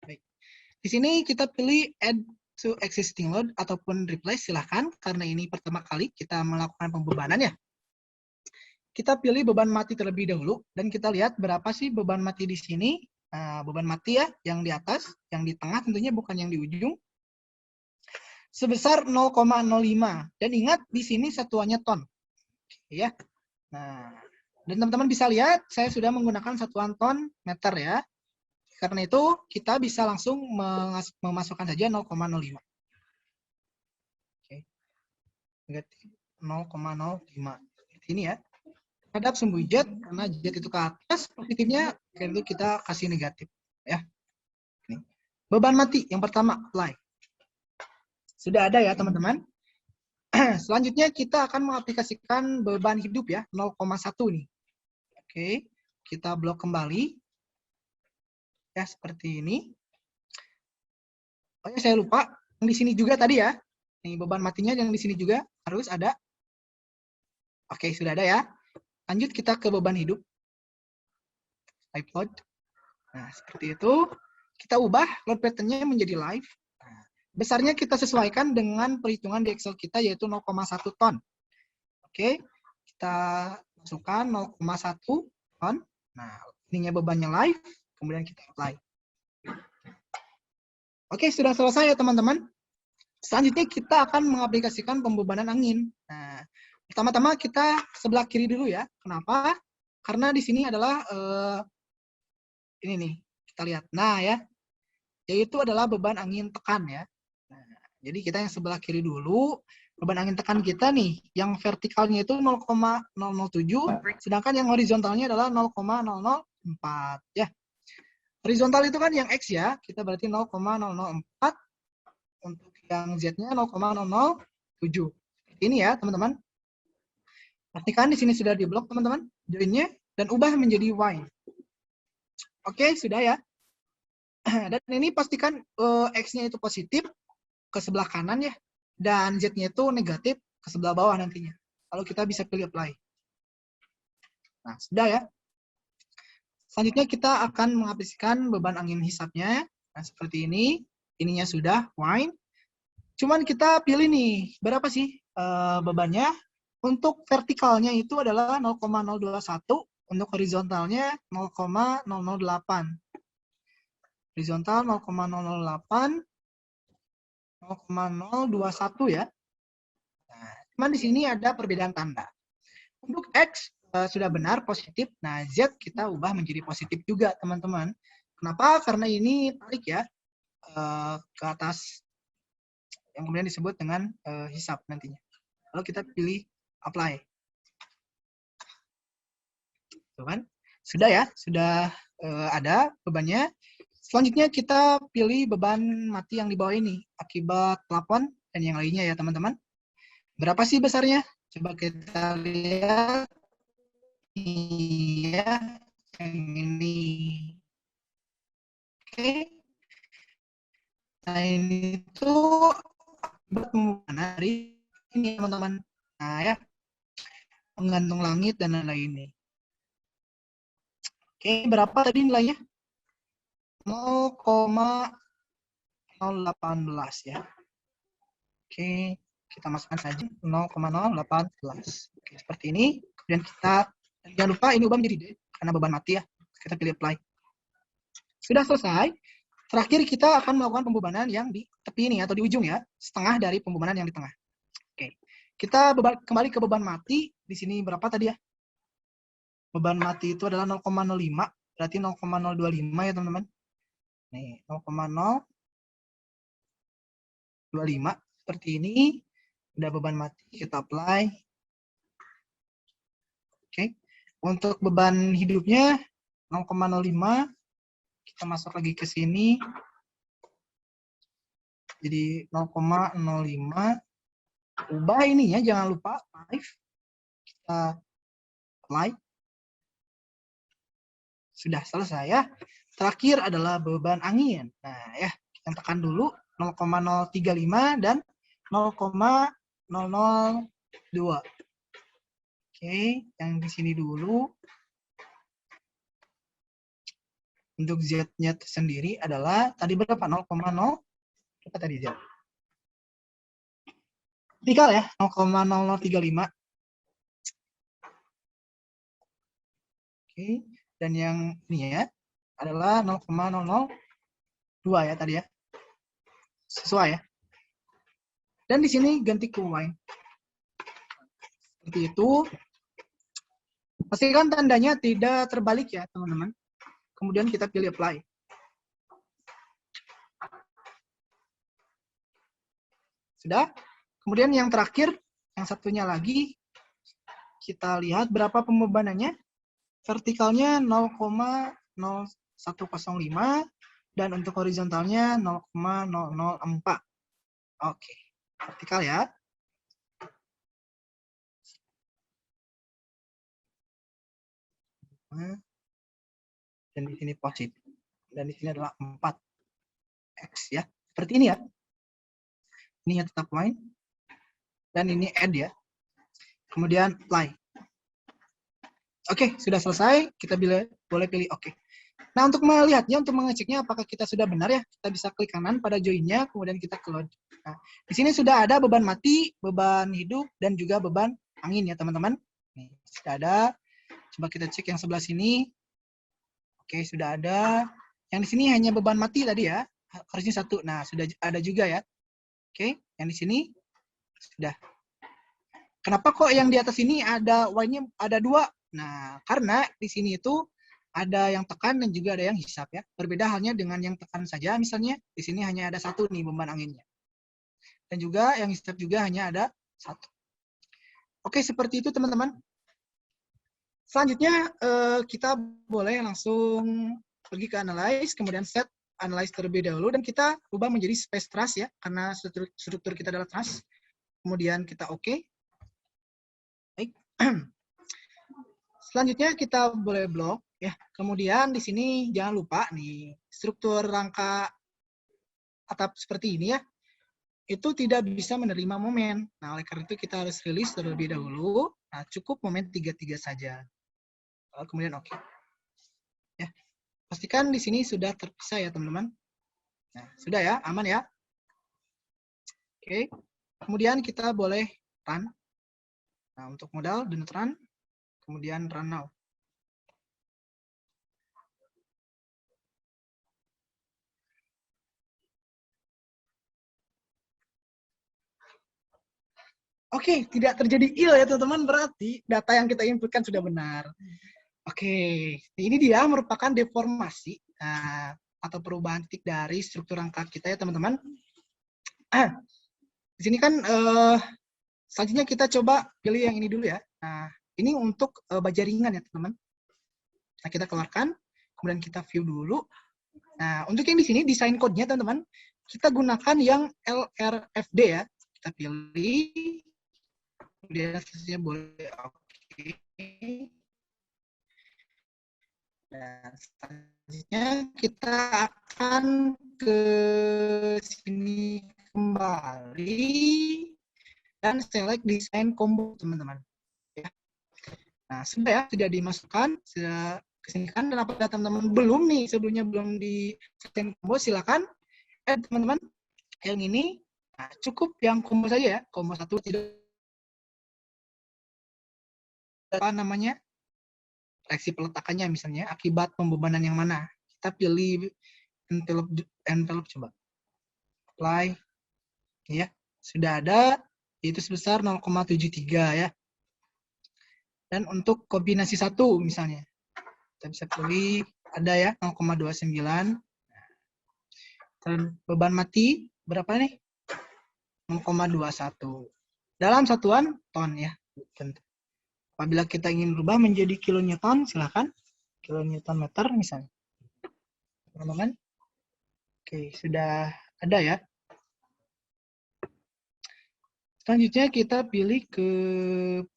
Baik. Di sini kita pilih add to existing load ataupun replace, silahkan, karena ini pertama kali kita melakukan pembebanan ya. Kita pilih beban mati terlebih dahulu, dan kita lihat berapa sih beban mati di sini. Nah, beban mati ya, yang di atas, yang di tengah tentunya bukan yang di ujung. Sebesar 0,05. Dan ingat, di sini satuannya ton. Ya. Nah, dan teman-teman bisa lihat, saya sudah menggunakan satuan ton meter ya. Karena itu, kita bisa langsung memasukkan saja 0,05. negatif 0,05. Seperti ini ya. Terhadap sumbu Z, karena Z itu ke atas, positifnya itu kita kasih negatif. Ya. Ini. Beban mati yang pertama, apply. Sudah ada ya teman-teman. Selanjutnya kita akan mengaplikasikan beban hidup ya, 0,1 nih. Oke, kita blok kembali. Ya, seperti ini. Oh ya, saya lupa. Yang di sini juga tadi ya. Nih, beban matinya yang di sini juga harus ada. Oke, sudah ada ya. Lanjut kita ke beban hidup. Type load. Nah, seperti itu. Kita ubah load pattern-nya menjadi live. Nah, besarnya kita sesuaikan dengan perhitungan di Excel kita, yaitu 0,1 ton. Oke, kita masukkan 0,1 ton. Nah, ininya bebannya live. Kemudian kita apply. Oke, sudah selesai ya teman-teman. Selanjutnya kita akan mengaplikasikan pembebanan angin. Nah, pertama-tama kita sebelah kiri dulu ya. Kenapa? Karena di sini adalah ini nih, kita lihat. Nah ya, yaitu adalah beban angin tekan ya. Nah, jadi kita yang sebelah kiri dulu, beban angin tekan kita nih, yang vertikalnya itu 0,007, sedangkan yang horizontalnya adalah 0,004 ya. Horizontal itu kan yang X ya, kita berarti 0,004. Untuk yang Z-nya 0,007. Ini ya, teman-teman. Pastikan di sini sudah diblok, teman-teman. Join-nya dan ubah menjadi Y. Oke, sudah ya. Dan ini pastikan X-nya itu positif ke sebelah kanan ya. Dan Z-nya itu negatif ke sebelah bawah nantinya. Kalau kita bisa pilih apply. Nah, sudah ya. Selanjutnya kita akan mengaplikasikan beban angin hisapnya. Nah, seperti ini. Ininya sudah, Y. Cuman kita pilih nih, berapa sih bebannya? Untuk vertikalnya itu adalah 0,021, untuk horizontalnya 0,008. Horizontal 0,008, 0,021 ya. Nah, cuman di sini ada perbedaan tanda. Untuk X sudah benar positif, nah Z kita ubah menjadi positif juga teman-teman. Kenapa? Karena ini tarik ya ke atas, yang kemudian disebut dengan hisap nantinya. Lalu kita pilih apply. Tuh kan? Sudah ya, sudah ada bebannya. Selanjutnya kita pilih beban mati yang di bawah ini akibat plafon dan yang lainnya ya teman-teman. Berapa sih besarnya? Coba kita lihat. Iya, yang ini. Oke. Nah ini tuh bagaimana dari ini teman-teman. Nah ya, menggantung langit dan lain-lainnya. Oke, berapa tadi nilainya? 0,018 ya. Oke, kita masukkan saja 0,018. Oke, seperti ini. Kemudian kita, jangan lupa ini ubah menjadi D, karena beban mati ya. Kita pilih apply. Sudah selesai. Terakhir kita akan melakukan pembebanan yang di tepi ini atau di ujung ya, setengah dari pembebanan yang di tengah. Oke, kita kembali ke beban mati. Di sini berapa tadi ya? Beban mati itu adalah 0,05, berarti 0,025 ya teman-teman. Nih, 0,025 seperti ini. Udah beban mati, kita apply. Oke. Untuk beban hidupnya 0,05. Kita masuk lagi ke sini. Jadi 0,05. Ubah ini ya, jangan lupa live. Kita apply. Sudah selesai ya. Terakhir adalah beban angin. Nah ya, kita tekan dulu 0,035 dan 0,002. Oke, yang di sini dulu. Untuk Z-nya sendiri adalah tadi berapa? 0,0 berapa tadi Z? Vertikal ya, 0,0035. Oke, dan yang ini ya adalah 0,002 ya tadi ya. Sesuai ya. Dan di sini ganti ke Y. Seperti itu. Pastikan tandanya tidak terbalik ya, teman-teman. Kemudian kita pilih apply. Sudah. Kemudian yang terakhir, Yang satunya lagi, kita lihat berapa pembebanannya. Vertikalnya 0,0105 dan untuk horizontalnya 0,004. Oke, vertikal ya. Dan di sini positif. Dan di sini adalah 4x ya. Seperti ini ya. Ini ya tetap line. Dan ini add ya. Kemudian apply. Oke, sudah selesai. Kita boleh pilih oke. Nah, untuk melihatnya, untuk mengeceknya apakah kita sudah benar ya, kita bisa klik kanan pada join-nya, kemudian kita ke load. Nah, di sini sudah ada beban mati, beban hidup, dan juga beban angin ya teman-teman. Nih, sudah ada. Coba kita cek yang sebelah sini. Oke, sudah ada. Yang di sini hanya beban mati tadi ya. Harusnya 1. Nah, sudah ada juga ya. Oke, yang di sini sudah. Kenapa kok yang di atas ini ada Y-nya ada 2? Nah, karena di sini itu ada yang tekan dan juga ada yang hisap ya. Berbeda halnya dengan yang tekan saja, misalnya di sini hanya ada 1 nih beban anginnya. Dan juga yang hisap juga hanya ada 1. Oke, seperti itu teman-teman. Selanjutnya kita boleh langsung pergi ke analyze, kemudian set analyze terlebih dahulu, dan kita ubah menjadi space truss ya, karena struktur kita adalah truss. Kemudian kita oke. Baik. Selanjutnya kita boleh blok ya. Kemudian di sini jangan lupa nih struktur rangka atap seperti ini ya. Itu tidak bisa menerima momen. Nah, oleh karena itu kita harus rilis terlebih dahulu. Nah, cukup momen 33 saja. Kemudian oke. Ya. Pastikan di sini sudah terpisah ya, teman-teman. Nah, sudah ya, aman ya. Oke. Kemudian kita boleh run. Nah, untuk modal do not run. Kemudian run now. Oke, tidak terjadi ill ya teman-teman, berarti data yang kita inputkan sudah benar. Oke, ini dia merupakan deformasi atau perubahan titik dari struktur rangka kita ya teman-teman. Di sini kan selanjutnya kita coba pilih yang ini dulu ya. Nah, ini untuk baja ringan ya teman-teman. Nah, kita keluarkan, kemudian kita view dulu. Nah, untuk yang di sini desain code-nya teman-teman, kita gunakan yang LRFD ya. Kita pilih. Kemudian selanjutnya boleh oke. Dan selanjutnya kita akan ke sini kembali dan select design combo teman-teman. Ya. Nah, sudah ya, sudah dimasukkan, sudah kesinikan, dan apabila teman-teman belum nih, sebelumnya belum di design combo, silakan add teman-teman yang ini. Nah, cukup yang combo saja ya, combo 1 tidak apa namanya reaksi peletakannya misalnya akibat pembebanan yang mana, kita pilih envelope coba apply ya, sudah ada yaitu sebesar 0,73 ya. Dan untuk kombinasi 1 misalnya kita bisa pilih ada ya 0,29, dan beban mati berapa nih 0,21 dalam satuan ton ya. Apabila kita ingin berubah menjadi kilonewton, silakan kilonewton meter misalnya. Teman-teman. Oke, sudah ada ya. Selanjutnya kita pilih ke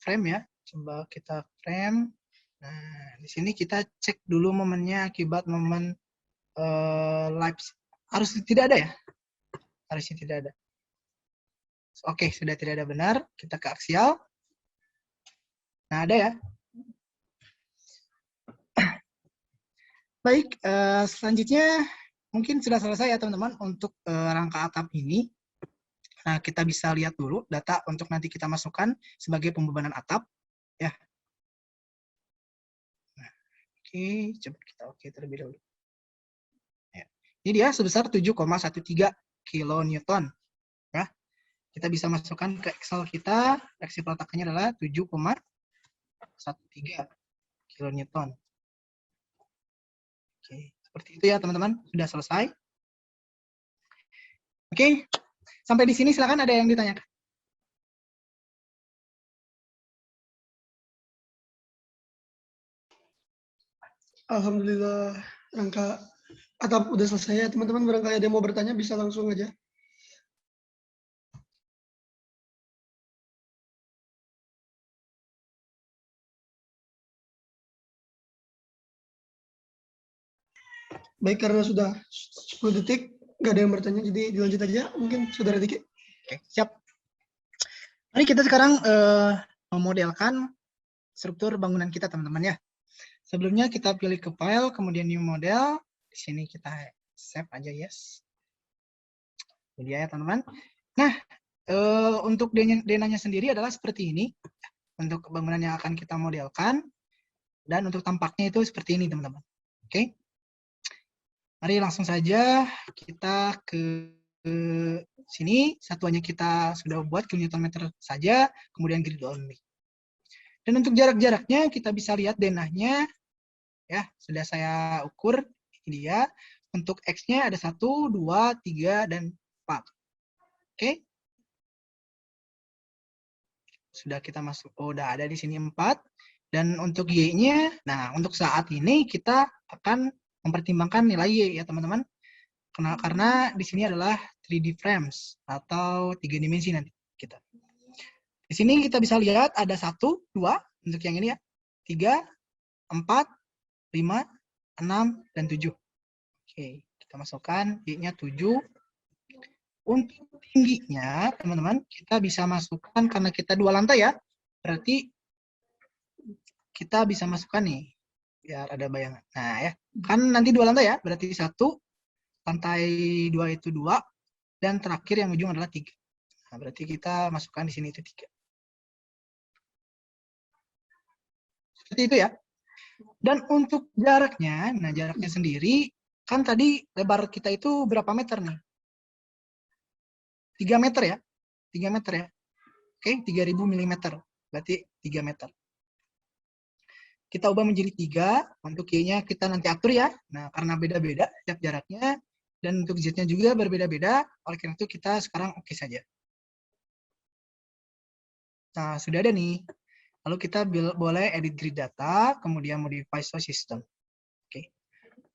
frame ya. Coba kita frame. Nah, di sini kita cek dulu momennya akibat momen live. Harus tidak ada ya? Harusnya tidak ada. Oke, sudah tidak ada benar. Kita ke aksial. Nah, ada ya. Baik, selanjutnya mungkin sudah selesai ya teman-teman untuk rangka atap ini. Nah, kita bisa lihat dulu data untuk nanti kita masukkan sebagai pembebanan atap. Ya. Nah, oke, coba kita oke terlebih dahulu. Ya. Ini dia sebesar 7,13 kilonewton. Ya. Kita bisa masukkan ke Excel kita, reaksi peletakannya adalah 7,13 kilonewton. Oke, seperti itu ya teman-teman, sudah selesai. Oke, sampai di sini silakan ada yang ditanyakan. Alhamdulillah, rangka atap udah selesai ya. Teman-teman barangkali ada yang mau bertanya bisa langsung aja. Baik, karena sudah 10 detik, nggak ada yang bertanya, jadi dilanjut aja. Mungkin Saudara Diki. Oke, siap. Mari kita sekarang memodelkan struktur bangunan kita, teman-teman ya. Sebelumnya kita pilih ke file, kemudian new model. Di sini kita save aja, yes. Ini dia ya, teman-teman. Nah, untuk denahnya sendiri adalah seperti ini. Untuk bangunan yang akan kita modelkan. Dan untuk tampaknya itu seperti ini, teman-teman. Oke. Mari langsung saja kita ke sini. Satuannya kita sudah buat kilonewton-meter saja, kemudian grid only. Dan untuk jarak-jaraknya kita bisa lihat denahnya, ya sudah saya ukur. Ini dia. Untuk X-nya ada 1, 2, 3, dan 4. Oke. Sudah kita masuk, udah ada di sini 4. Dan untuk Y-nya, nah untuk saat ini kita akan mempertimbangkan nilai Y ya teman-teman. Karena di sini adalah 3D frames atau 3 dimensi nanti kita. Di sini kita bisa lihat ada 1, 2 untuk yang ini ya. 3, 4, 5, 6, dan 7. Oke, kita masukkan Y-nya 7. Untuk tingginya, teman-teman, kita bisa masukkan karena kita 2 lantai ya. Berarti kita bisa masukkan nih, biar ada bayangan. Nah ya, kan nanti 2 lantai ya, berarti 1, lantai 2 itu 2, dan terakhir yang ujung adalah 3. Nah, berarti kita masukkan di sini itu 3. Seperti itu ya. Dan untuk jaraknya, nah jaraknya sendiri, kan tadi lebar kita itu berapa meter nih? 3 meter ya. 3 meter ya. Oke, 3000 mm. Berarti 3 meter. Kita ubah menjadi 3. Untuk Y-nya kita nanti atur ya. Nah, karena beda-beda setiap jaraknya. Dan untuk Z-nya juga berbeda-beda. Oleh karena itu kita sekarang oke saja. Nah, sudah ada nih. Lalu kita boleh edit grid data, kemudian modify source system. Oke.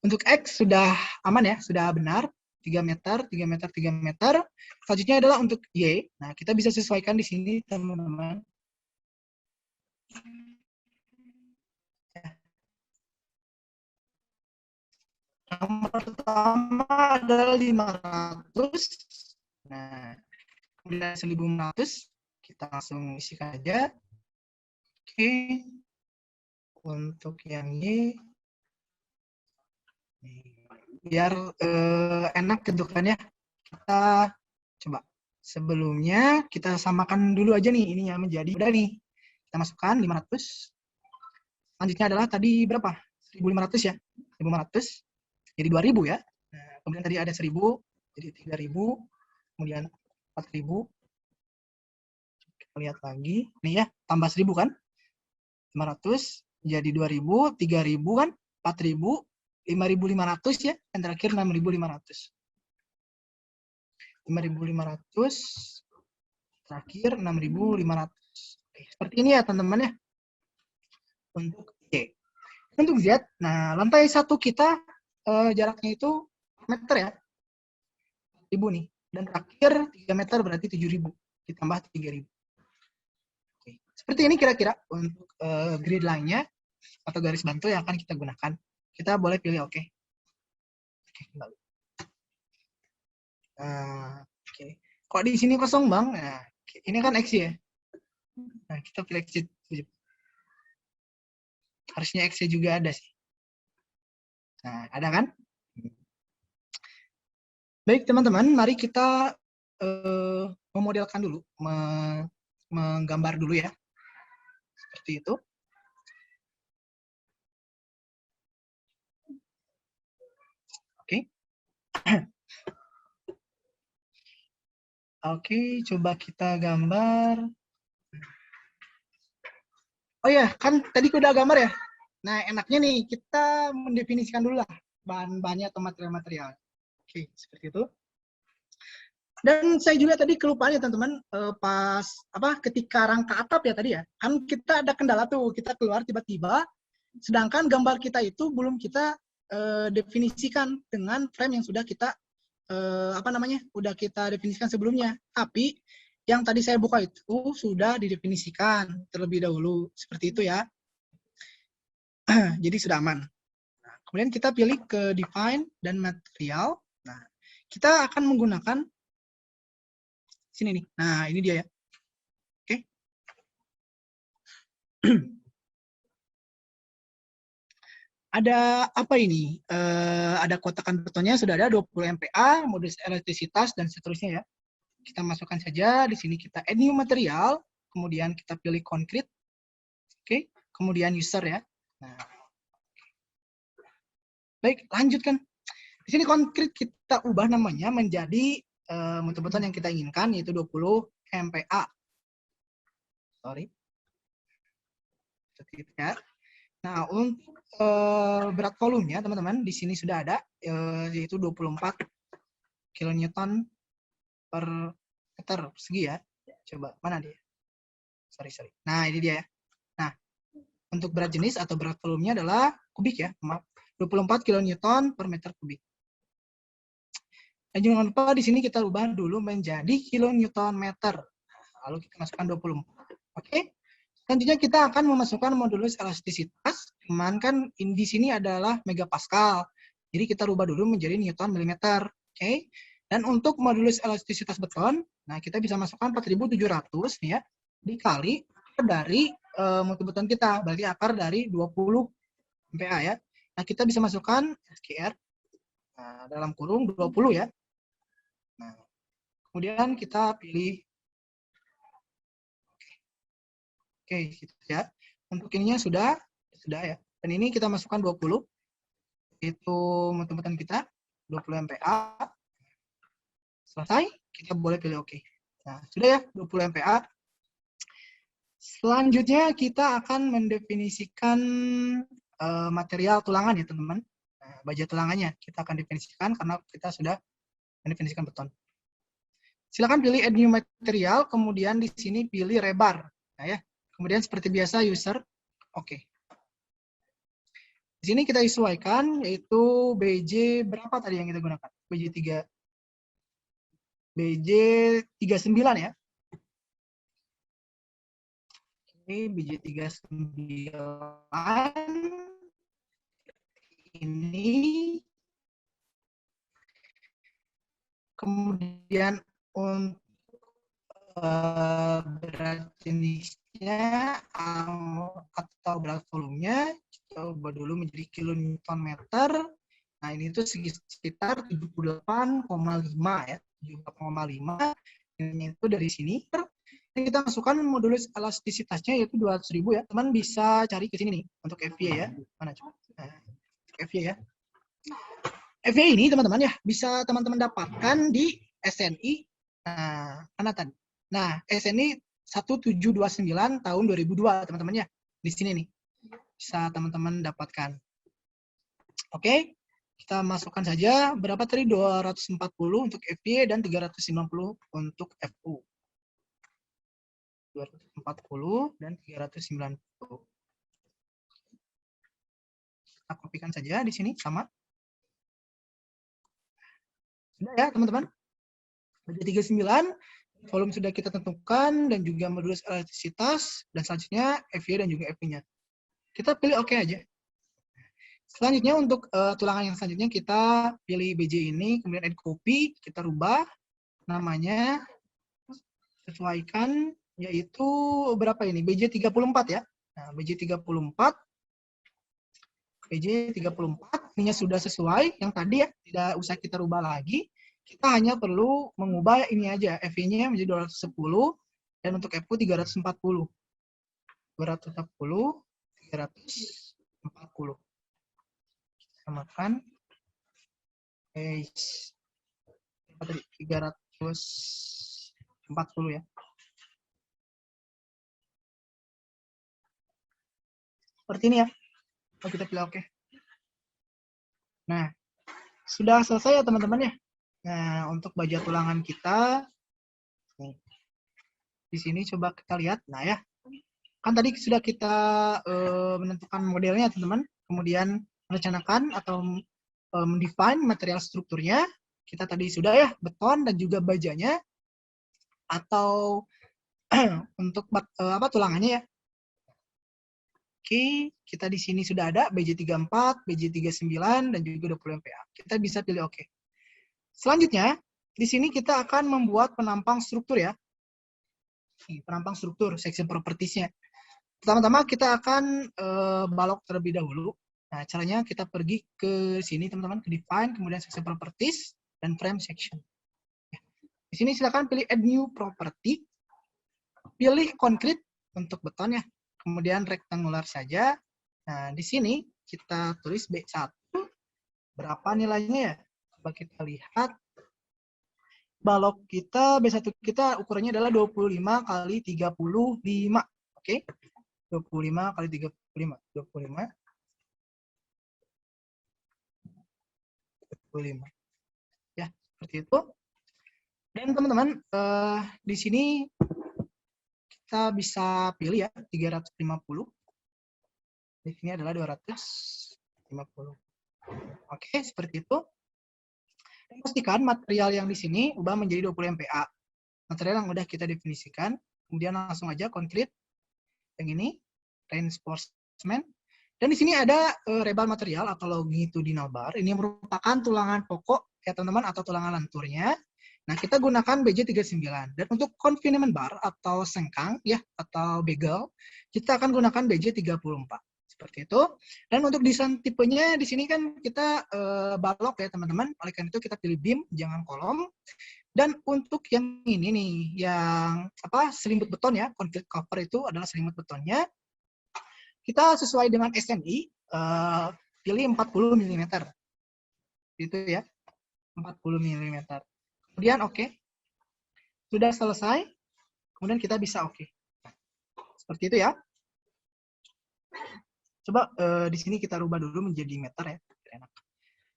Untuk X sudah aman ya, sudah benar. 3 meter, 3 meter, 3 meter. Selanjutnya adalah untuk Y. Nah, kita bisa sesuaikan di sini, teman-teman. Yang pertama adalah 500. Nah, kemudian 1500. Kita langsung isikan aja. Oke. Untuk yang Y. Biar enak bentukannya. Kita coba. Sebelumnya kita samakan dulu aja nih. Ininya menjadi. Udah nih. Kita masukkan 500. Selanjutnya adalah tadi berapa? 1500 ya. 1500. Jadi 2000 ya. Nah, kemudian tadi ada 1000. Jadi 3000. Kemudian 4000. Kita lihat lagi. Nih ya. Tambah 1000 kan. 500. Jadi 2000. 3000 kan. 4000. 5.500 ya, dan terakhir 6.500. 5.500, terakhir 6.500. Oke, seperti ini ya teman-teman ya. Untuk Y. Untuk Z, nah lantai 1 kita jaraknya itu meter ya. 1.000 nih. Dan terakhir 3 meter berarti 7.000. Ditambah 3.000. Oke. Seperti ini kira-kira untuk grid line-nya atau garis bantu yang akan kita gunakan. Kita boleh pilih oke. Oke, kembali. Oke. Kok di sini kosong bang? Nah, ini kan X ya. Nah, kita pilih X. Harusnya X juga ada sih. Nah, ada kan? Baik teman-teman, mari kita memodelkan dulu, menggambar dulu ya. Seperti itu. Oke. Oke, coba kita gambar. Oh ya, kan tadi udah gambar ya. Nah, enaknya nih kita mendefinisikan dulu lah bahan-bahannya atau material-material. Oke, seperti itu. Dan saya juga tadi kelupaan ya teman-teman, pas ketika rangka atap ya tadi ya, kan kita ada kendala tuh, kita keluar tiba-tiba Sedangkan gambar kita itu belum kita definisikan dengan frame yang sudah kita udah kita definisikan sebelumnya. Tapi yang tadi saya buka itu sudah didefinisikan terlebih dahulu. Seperti itu ya. Jadi sudah aman. Nah, kemudian kita pilih ke define dan material. Nah, kita akan menggunakan sini nih. Nah, ini dia ya. Oke. Ada apa ini? Ada kotakan betonnya sudah ada 20 MPa, modulus elastisitas dan seterusnya ya. Kita masukkan saja di sini, kita add new material, kemudian kita pilih concrete. Oke, kemudian user ya. Nah. Baik, lanjutkan. Di sini concrete kita ubah namanya menjadi mutu beton yang kita inginkan, yaitu 20 MPa. Sorry. Seperti itu ya. Nah, untuk berat volumenya, teman-teman, di sini sudah ada, yaitu 24 kilonewton per meter persegi ya. Coba, mana dia? Sorry. Nah, ini dia ya. Nah, untuk berat jenis atau berat volumenya adalah kubik ya. Maaf, 24 kilonewton per meter kubik. Dan jangan lupa di sini kita ubah dulu menjadi kilonewton meter. Lalu kita masukkan 24. Oke. Selanjutnya kita akan memasukkan modulus elastisitas. Cuman kan di sini adalah megapascal. Jadi kita rubah dulu menjadi newton milimeter. Oke. Dan untuk modulus elastisitas beton, nah kita bisa masukkan 4.700 nih ya, dikali dari mutu beton kita, berarti akar dari 20 MPa ya. Nah kita bisa masukkan SKR dalam kurung 20 ya. Nah, kemudian kita pilih oke, gitu ya. Untuk ininya sudah ya. Dan ini kita masukkan 20. Itu mutu beton kita 20 MPa. Selesai, kita boleh pilih oke. Nah, sudah ya, 20 MPa. Selanjutnya kita akan mendefinisikan material tulangan ya, teman-teman. Nah, baja tulangannya kita akan definisikan karena kita sudah mendefinisikan beton. Silakan pilih add new material, kemudian di sini pilih rebar. Nah, ya. Kemudian seperti biasa user, oke. Di sini kita sesuaikan yaitu BJ berapa tadi yang kita gunakan? BJ 39 ya. Oke, BJ 39 ini. Kemudian untuk berat jenisnya atau berat volumenya kita ubah dulu menjadi kilonewton meter. Nah, ini tuh sekitar 78,5 ya. 78,5. Ini itu dari sini. Dan kita masukkan modulus elastisitasnya yaitu 200.000 ya. Teman bisa cari ke sini nih untuk FY ya. Mana coba? Nah, FY ya. FY ini teman-teman ya bisa teman-teman dapatkan di SNI. Nah, mana tadi? Nah, SNI 1729 tahun 2002 teman-teman ya. Di sini nih. Bisa teman-teman dapatkan. Oke. Kita masukkan saja berapa tadi? 240 untuk FY dan 390 untuk FU. 240 dan 390. Kita kopikan saja di sini sama. Sudah ya, teman-teman. Baja 39, volume sudah kita tentukan dan juga modulus elastisitas dan selanjutnya FY dan juga FV-nya. Kita pilih oke aja. Selanjutnya untuk tulangan yang selanjutnya kita pilih BJ ini, kemudian add copy, kita rubah namanya, sesuaikan, yaitu berapa ini? BJ 34 ya. Nah, BJ 34, ininya sudah sesuai, yang tadi ya, tidak usah kita rubah lagi. Kita hanya perlu mengubah ini aja, FV-nya menjadi 210, dan untuk FU 340. 240, 340. Samakan tadi 340 ya. Seperti ini ya. Oh, kita pilih oke. Nah, sudah selesai ya teman-teman ya. Nah, untuk baja tulangan kita di sini coba kita lihat. Nah ya. Kan tadi sudah kita menentukan modelnya, teman-teman. Kemudian merencanakan atau mendefine material strukturnya. Kita tadi sudah ya, beton dan juga bajanya. Atau untuk tulangannya ya. Oke, kita di sini sudah ada BJ34, BJ39, dan juga 20 MPa. Kita bisa pilih oke. Selanjutnya, di sini kita akan membuat penampang struktur ya. Penampang struktur, section properties-nya. Pertama-tama kita akan balok terlebih dahulu. Nah, caranya kita pergi ke sini teman-teman, ke define, kemudian section properties, dan frame section. Di sini silakan pilih add new property, pilih concrete untuk beton ya, kemudian rectangular saja. Nah, di sini kita tulis B1, berapa nilainya ya? Coba kita lihat. Balok kita, B1 kita ukurannya adalah 25 kali 35. Oke. 25 kali 35. 25. Ya, seperti itu. Dan teman-teman, di sini kita bisa pilih ya 350. Di sini adalah 250. Oke, seperti itu. Dan pastikan material yang di sini ubah menjadi 20 MPa. Material yang udah kita definisikan. Kemudian langsung aja konkret yang ini, reinforcement. Dan di sini ada rebal material atau longitudinal bar. Ini merupakan tulangan pokok ya teman-teman atau tulangan lenturnya. Nah, kita gunakan BJ39. Dan untuk confinement bar atau sengkang ya atau begal, kita akan gunakan BJ34. Seperti itu. Dan untuk desain tipenya di sini kan kita balok ya teman-teman. Oleh karena itu kita pilih beam, jangan kolom. Dan untuk yang ini nih, yang selimut beton ya, concrete cover itu adalah selimut betonnya. Kita sesuai dengan SNI, pilih 40 mm. Itu ya, 40 mm. Kemudian oke. Sudah selesai, kemudian kita bisa oke. Seperti itu ya. Coba di sini kita rubah dulu menjadi meter ya. Enak.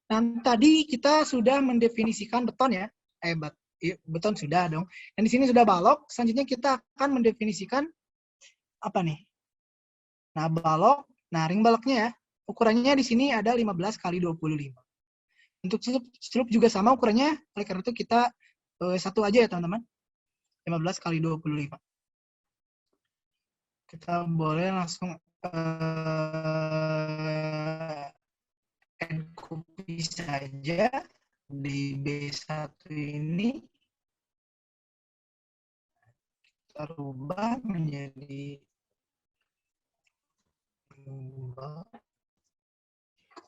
Dan tadi kita sudah mendefinisikan beton ya. Beton sudah dong. Dan di sini sudah balok. Selanjutnya kita akan mendefinisikan apa nih? Nah, balok. Nah, ring baloknya ya. Ukurannya di sini ada 15 kali 25. Untuk slope juga sama ukurannya. Oleh karena itu kita satu aja ya teman-teman. 15 kali 25. Kita boleh langsung add copy saja di B1 ini. Kita rubah menjadi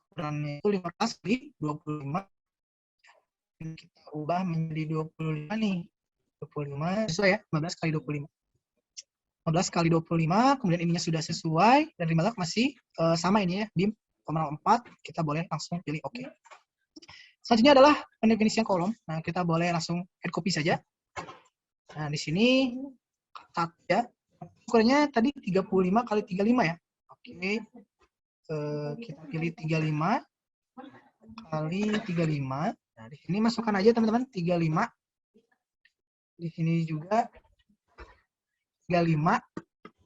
ukurannya itu 15 kali 25. Ini kita ubah menjadi 25 nih. 25 sesuai ya, 15 kali 25. 15 kali 25, kemudian ininya sudah sesuai, dan ring balok masih sama ini ya, beam 4, kita boleh langsung pilih oke. Selanjutnya adalah pendefinisian kolom. Nah, kita boleh langsung add copy saja. Nah, di sini cut ya. Ukurannya tadi 35 kali 35 ya. Oke. Kita pilih 35 kali 35. Nah, di sini masukkan aja teman-teman 35. Di sini juga 35.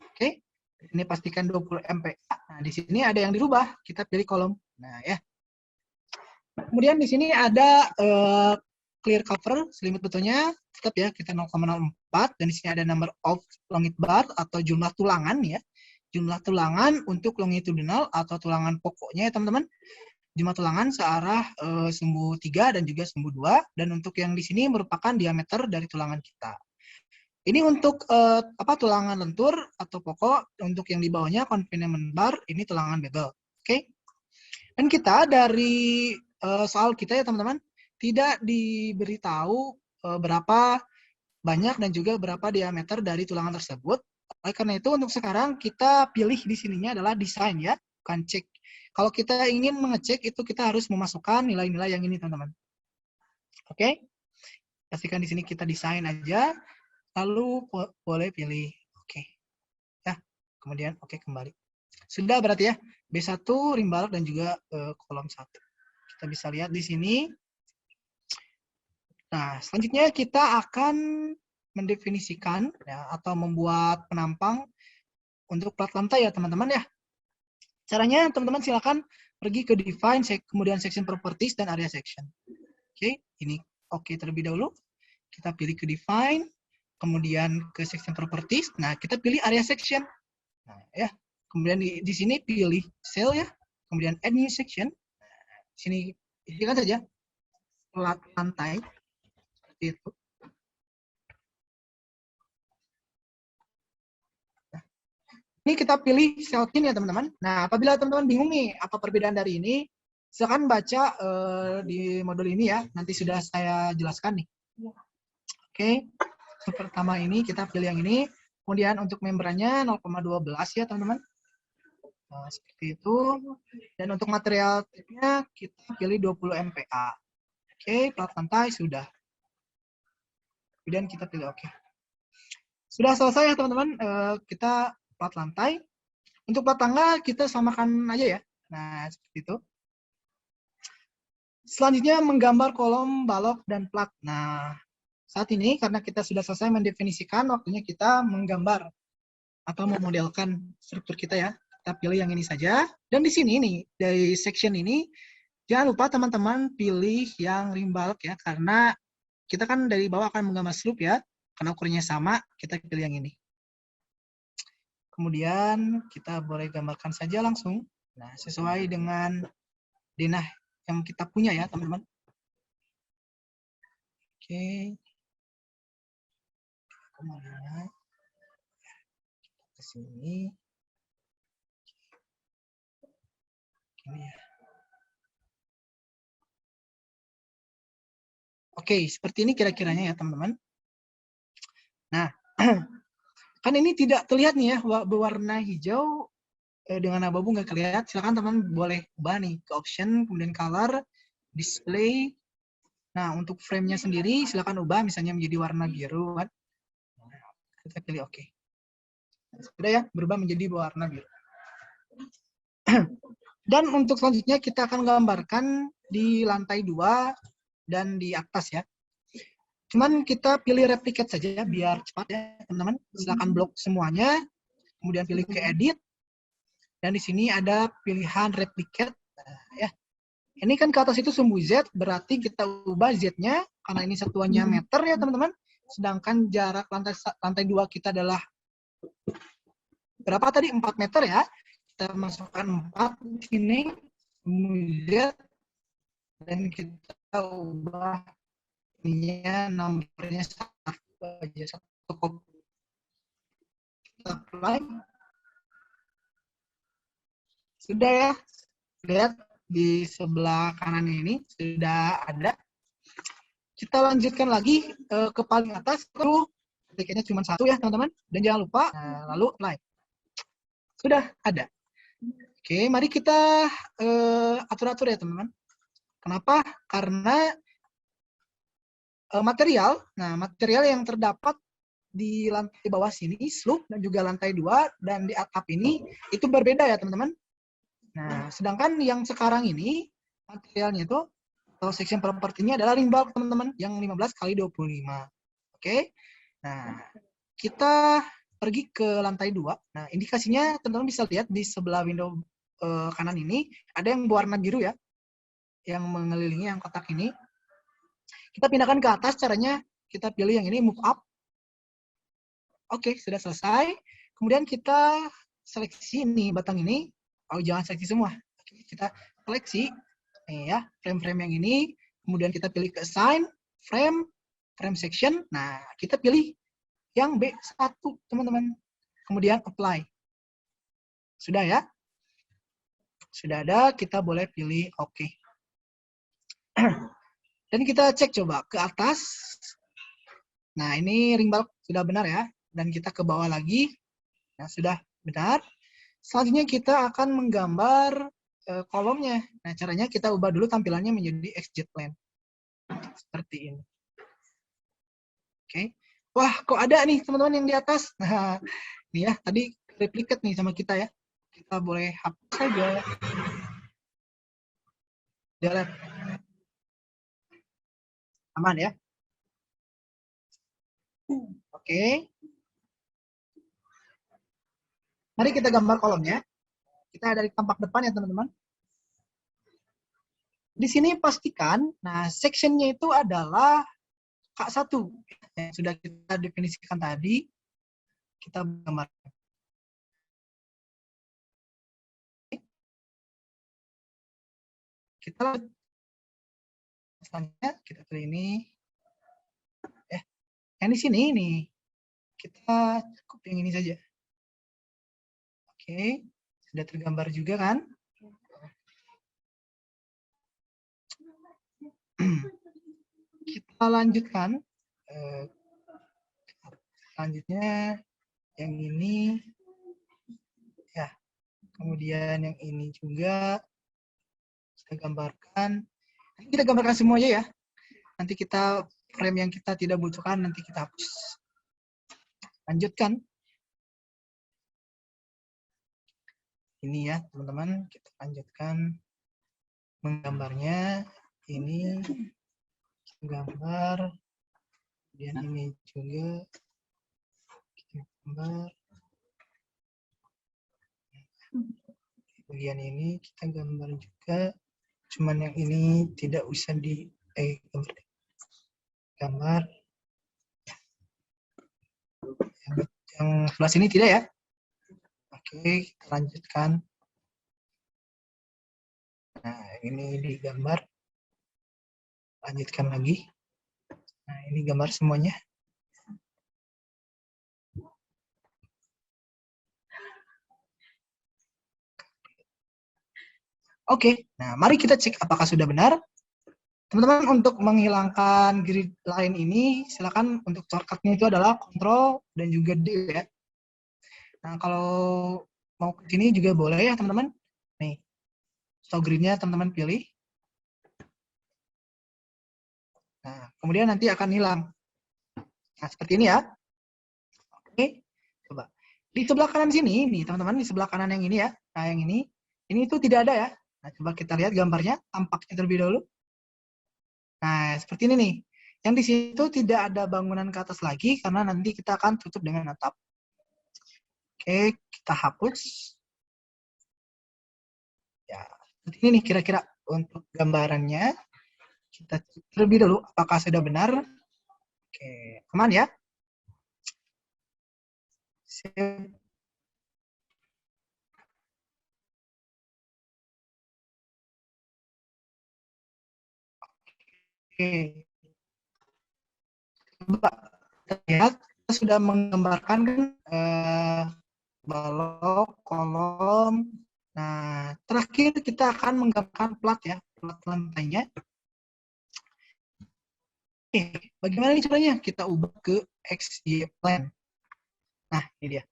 Oke. Ini pastikan 20 MPa. Nah, di sini ada yang dirubah. Kita pilih kolom. Nah, ya. Kemudian di sini ada clear cover, selimut betonnya tetap ya kita 0,04, dan di sini ada number of longit bar atau jumlah tulangan ya. Jumlah tulangan untuk longitudinal atau tulangan pokoknya ya teman-teman. Jumlah tulangan searah sumbu 3 dan juga sumbu 2, dan untuk yang di sini merupakan diameter dari tulangan kita. Ini untuk tulangan lentur atau pokok, untuk yang di bawahnya confinement bar, ini tulangan bevel. Oke. Dan kita dari soal kita ya teman-teman, tidak diberitahu berapa banyak dan juga berapa diameter dari tulangan tersebut. Oleh karena itu untuk sekarang kita pilih di sininya adalah desain ya, bukan cek. Kalau kita ingin mengecek itu kita harus memasukkan nilai-nilai yang ini teman-teman. Oke. Pastikan di sini kita desain aja, lalu boleh pilih oke. Ya, kemudian oke kembali. Sudah berarti ya, B1, ring balok, dan juga kolom 1. Kita bisa lihat di sini. Nah, selanjutnya kita akan mendefinisikan ya, atau membuat penampang untuk plat lantai ya teman-teman ya. Caranya teman-teman silakan pergi ke define, kemudian section properties dan area section. Oke, ini oke terlebih dahulu. Kita pilih ke define, kemudian ke section properties. Nah, kita pilih area section. Nah, ya. Kemudian di sini pilih cell ya. Kemudian add new section. Nah, di sini pilihkan saja plat lantai seperti itu. Nah, ini kita pilih cell tin ya teman-teman. Nah, apabila teman-teman bingung nih apa perbedaan dari ini, silakan baca di modul ini ya. Nanti sudah saya jelaskan nih. Oke, pertama ini kita pilih yang ini. Kemudian untuk membrannya 0,12 ya teman-teman. Nah, seperti itu. Dan untuk material tipnya kita pilih 20 MPa. Oke, plat lantai sudah. Kemudian kita pilih oke. Sudah selesai ya teman-teman. Kita plat lantai. Untuk plat tangga kita samakan aja ya. Nah, seperti itu. Selanjutnya menggambar kolom, balok, dan plat. Nah, saat ini karena kita sudah selesai mendefinisikan, waktunya kita menggambar atau memodelkan struktur kita ya. Kita pilih yang ini saja. Dan di sini nih, dari section ini, jangan lupa teman-teman pilih yang rim balk ya, karena kita kan dari bawah akan menggambar slope ya. Karena ukurannya sama, kita pilih yang ini. Kemudian kita boleh gambarkan saja langsung. Nah, sesuai dengan denah yang kita punya ya, teman-teman. Oke. Kemana? Ke sini. Gini ya. Oke, seperti ini kira-kiranya ya, teman-teman. Nah, kan ini tidak terlihat nih ya, berwarna hijau dengan abu-abu nggak kelihatan. Silakan teman boleh ubah nih ke option, kemudian color, display. Nah, untuk frame-nya sendiri silakan ubah misalnya menjadi warna biru kan. Kita pilih oke. Sudah ya, berubah menjadi warna biru. Dan untuk selanjutnya kita akan gambarkan di lantai 2 dan di atas ya. Cuman kita pilih replicate saja biar cepat ya, teman-teman. Silakan blok semuanya, kemudian pilih ke edit. Dan di sini ada pilihan replicate ya. Ini kan ke atas itu sumbu Z, berarti kita ubah Z-nya, karena ini satuannya meter ya teman-teman. Sedangkan jarak lantai 2 kita adalah, berapa tadi? 4 meter ya. Kita masukkan 4 di sini, sumbu Z, dan kita ubah ininya, nomornya 1 aja, 1 kopi. Kita apply. Sudah ya, lihat di sebelah kanan ini sudah ada. Kita lanjutkan lagi ke paling atas, terus tiketnya cuma 1 ya teman-teman, dan jangan lupa lalu like. Sudah ada. Oke, mari kita atur-atur ya teman-teman. Kenapa? Karena material yang terdapat di lantai bawah sini, slope, dan juga lantai 2, dan di atap ini, itu berbeda ya teman-teman. Nah, sedangkan yang sekarang ini, materialnya itu, atau section property-nya adalah ring bulk teman-teman, yang 15 kali 25. Oke, nah kita pergi ke lantai 2. Nah, indikasinya teman-teman bisa lihat di sebelah window kanan ini, ada yang berwarna biru ya, yang mengelilingi yang kotak ini. Kita pindahkan ke atas, caranya kita pilih yang ini, move up. Oke, sudah selesai. Kemudian kita seleksi ini, batang ini. Oh, jangan seleksi semua. Oke, kita seleksi ya, frame-frame yang ini. Kemudian kita pilih ke assign, frame section. Nah, kita pilih yang B1, teman-teman. Kemudian apply. Sudah ya? Sudah ada, kita boleh pilih oke. Dan kita cek coba ke atas. Nah, ini ring bulk sudah benar ya. Dan kita ke bawah lagi. Nah, sudah benar. Selanjutnya kita akan menggambar kolomnya. Nah, caranya kita ubah dulu tampilannya menjadi XZ plane. Seperti ini. Oke. Wah, kok ada nih teman-teman yang di atas. Nah, ini ya, tadi replicate nih sama kita ya. Kita boleh hapus saja. Delete. Aman ya. Oke. Mari kita gambar kolomnya. Kita dari tampak depan ya teman-teman. Di sini pastikan, nah sectionnya itu adalah K1 yang sudah kita definisikan tadi. Kita gambar. Kita selanjutnya kita pilih ini. Yang di sini nih kita cukup yang ini saja. Oke, sudah tergambar juga kan? Kita lanjutkan. Selanjutnya yang ini, ya. Kemudian yang ini juga kita gambarkan. Kita gambarkan semua aja ya. Nanti kita frame yang kita tidak butuhkan nanti kita hapus. Lanjutkan. Ini ya teman-teman, kita lanjutkan menggambarnya. Ini gambar, kemudian ini juga kita gambar. Bagian ini kita gambar juga, cuman yang ini tidak usah di gambar. Yang sebelah sini tidak ya. Oke, kita lanjutkan. Nah, ini digambar. Lanjutkan lagi. Nah, ini gambar semuanya. Oke, nah mari kita cek apakah sudah benar. Teman-teman, untuk menghilangkan grid line ini, silakan untuk shortcut-nya itu adalah Ctrl dan juga D ya. Nah, kalau mau ke sini juga boleh ya teman-teman. Nih, show grid-nya teman-teman pilih. Nah, kemudian nanti akan hilang. Nah, seperti ini ya. Oke, coba. Di sebelah kanan sini, nih teman-teman, di sebelah kanan yang ini ya. Nah, yang ini itu tidak ada ya. Nah, coba kita lihat gambarnya, tampaknya terlebih dahulu. Nah, seperti ini nih. Yang di situ tidak ada bangunan ke atas lagi, karena nanti kita akan tutup dengan atap. Oke, kita hapus. Ya, seperti ini nih kira-kira untuk gambarannya. Kita cek terlebih dahulu apakah sudah benar. Oke, aman ya. Sip. Oke. Coba kita lihat, kita sudah menggambarkan kan balok, kolom. Nah, terakhir kita akan menggambarkan plat ya, plat lantainya. Oke, bagaimana nih caranya? Kita ubah ke XY plane. Nah, ini dia.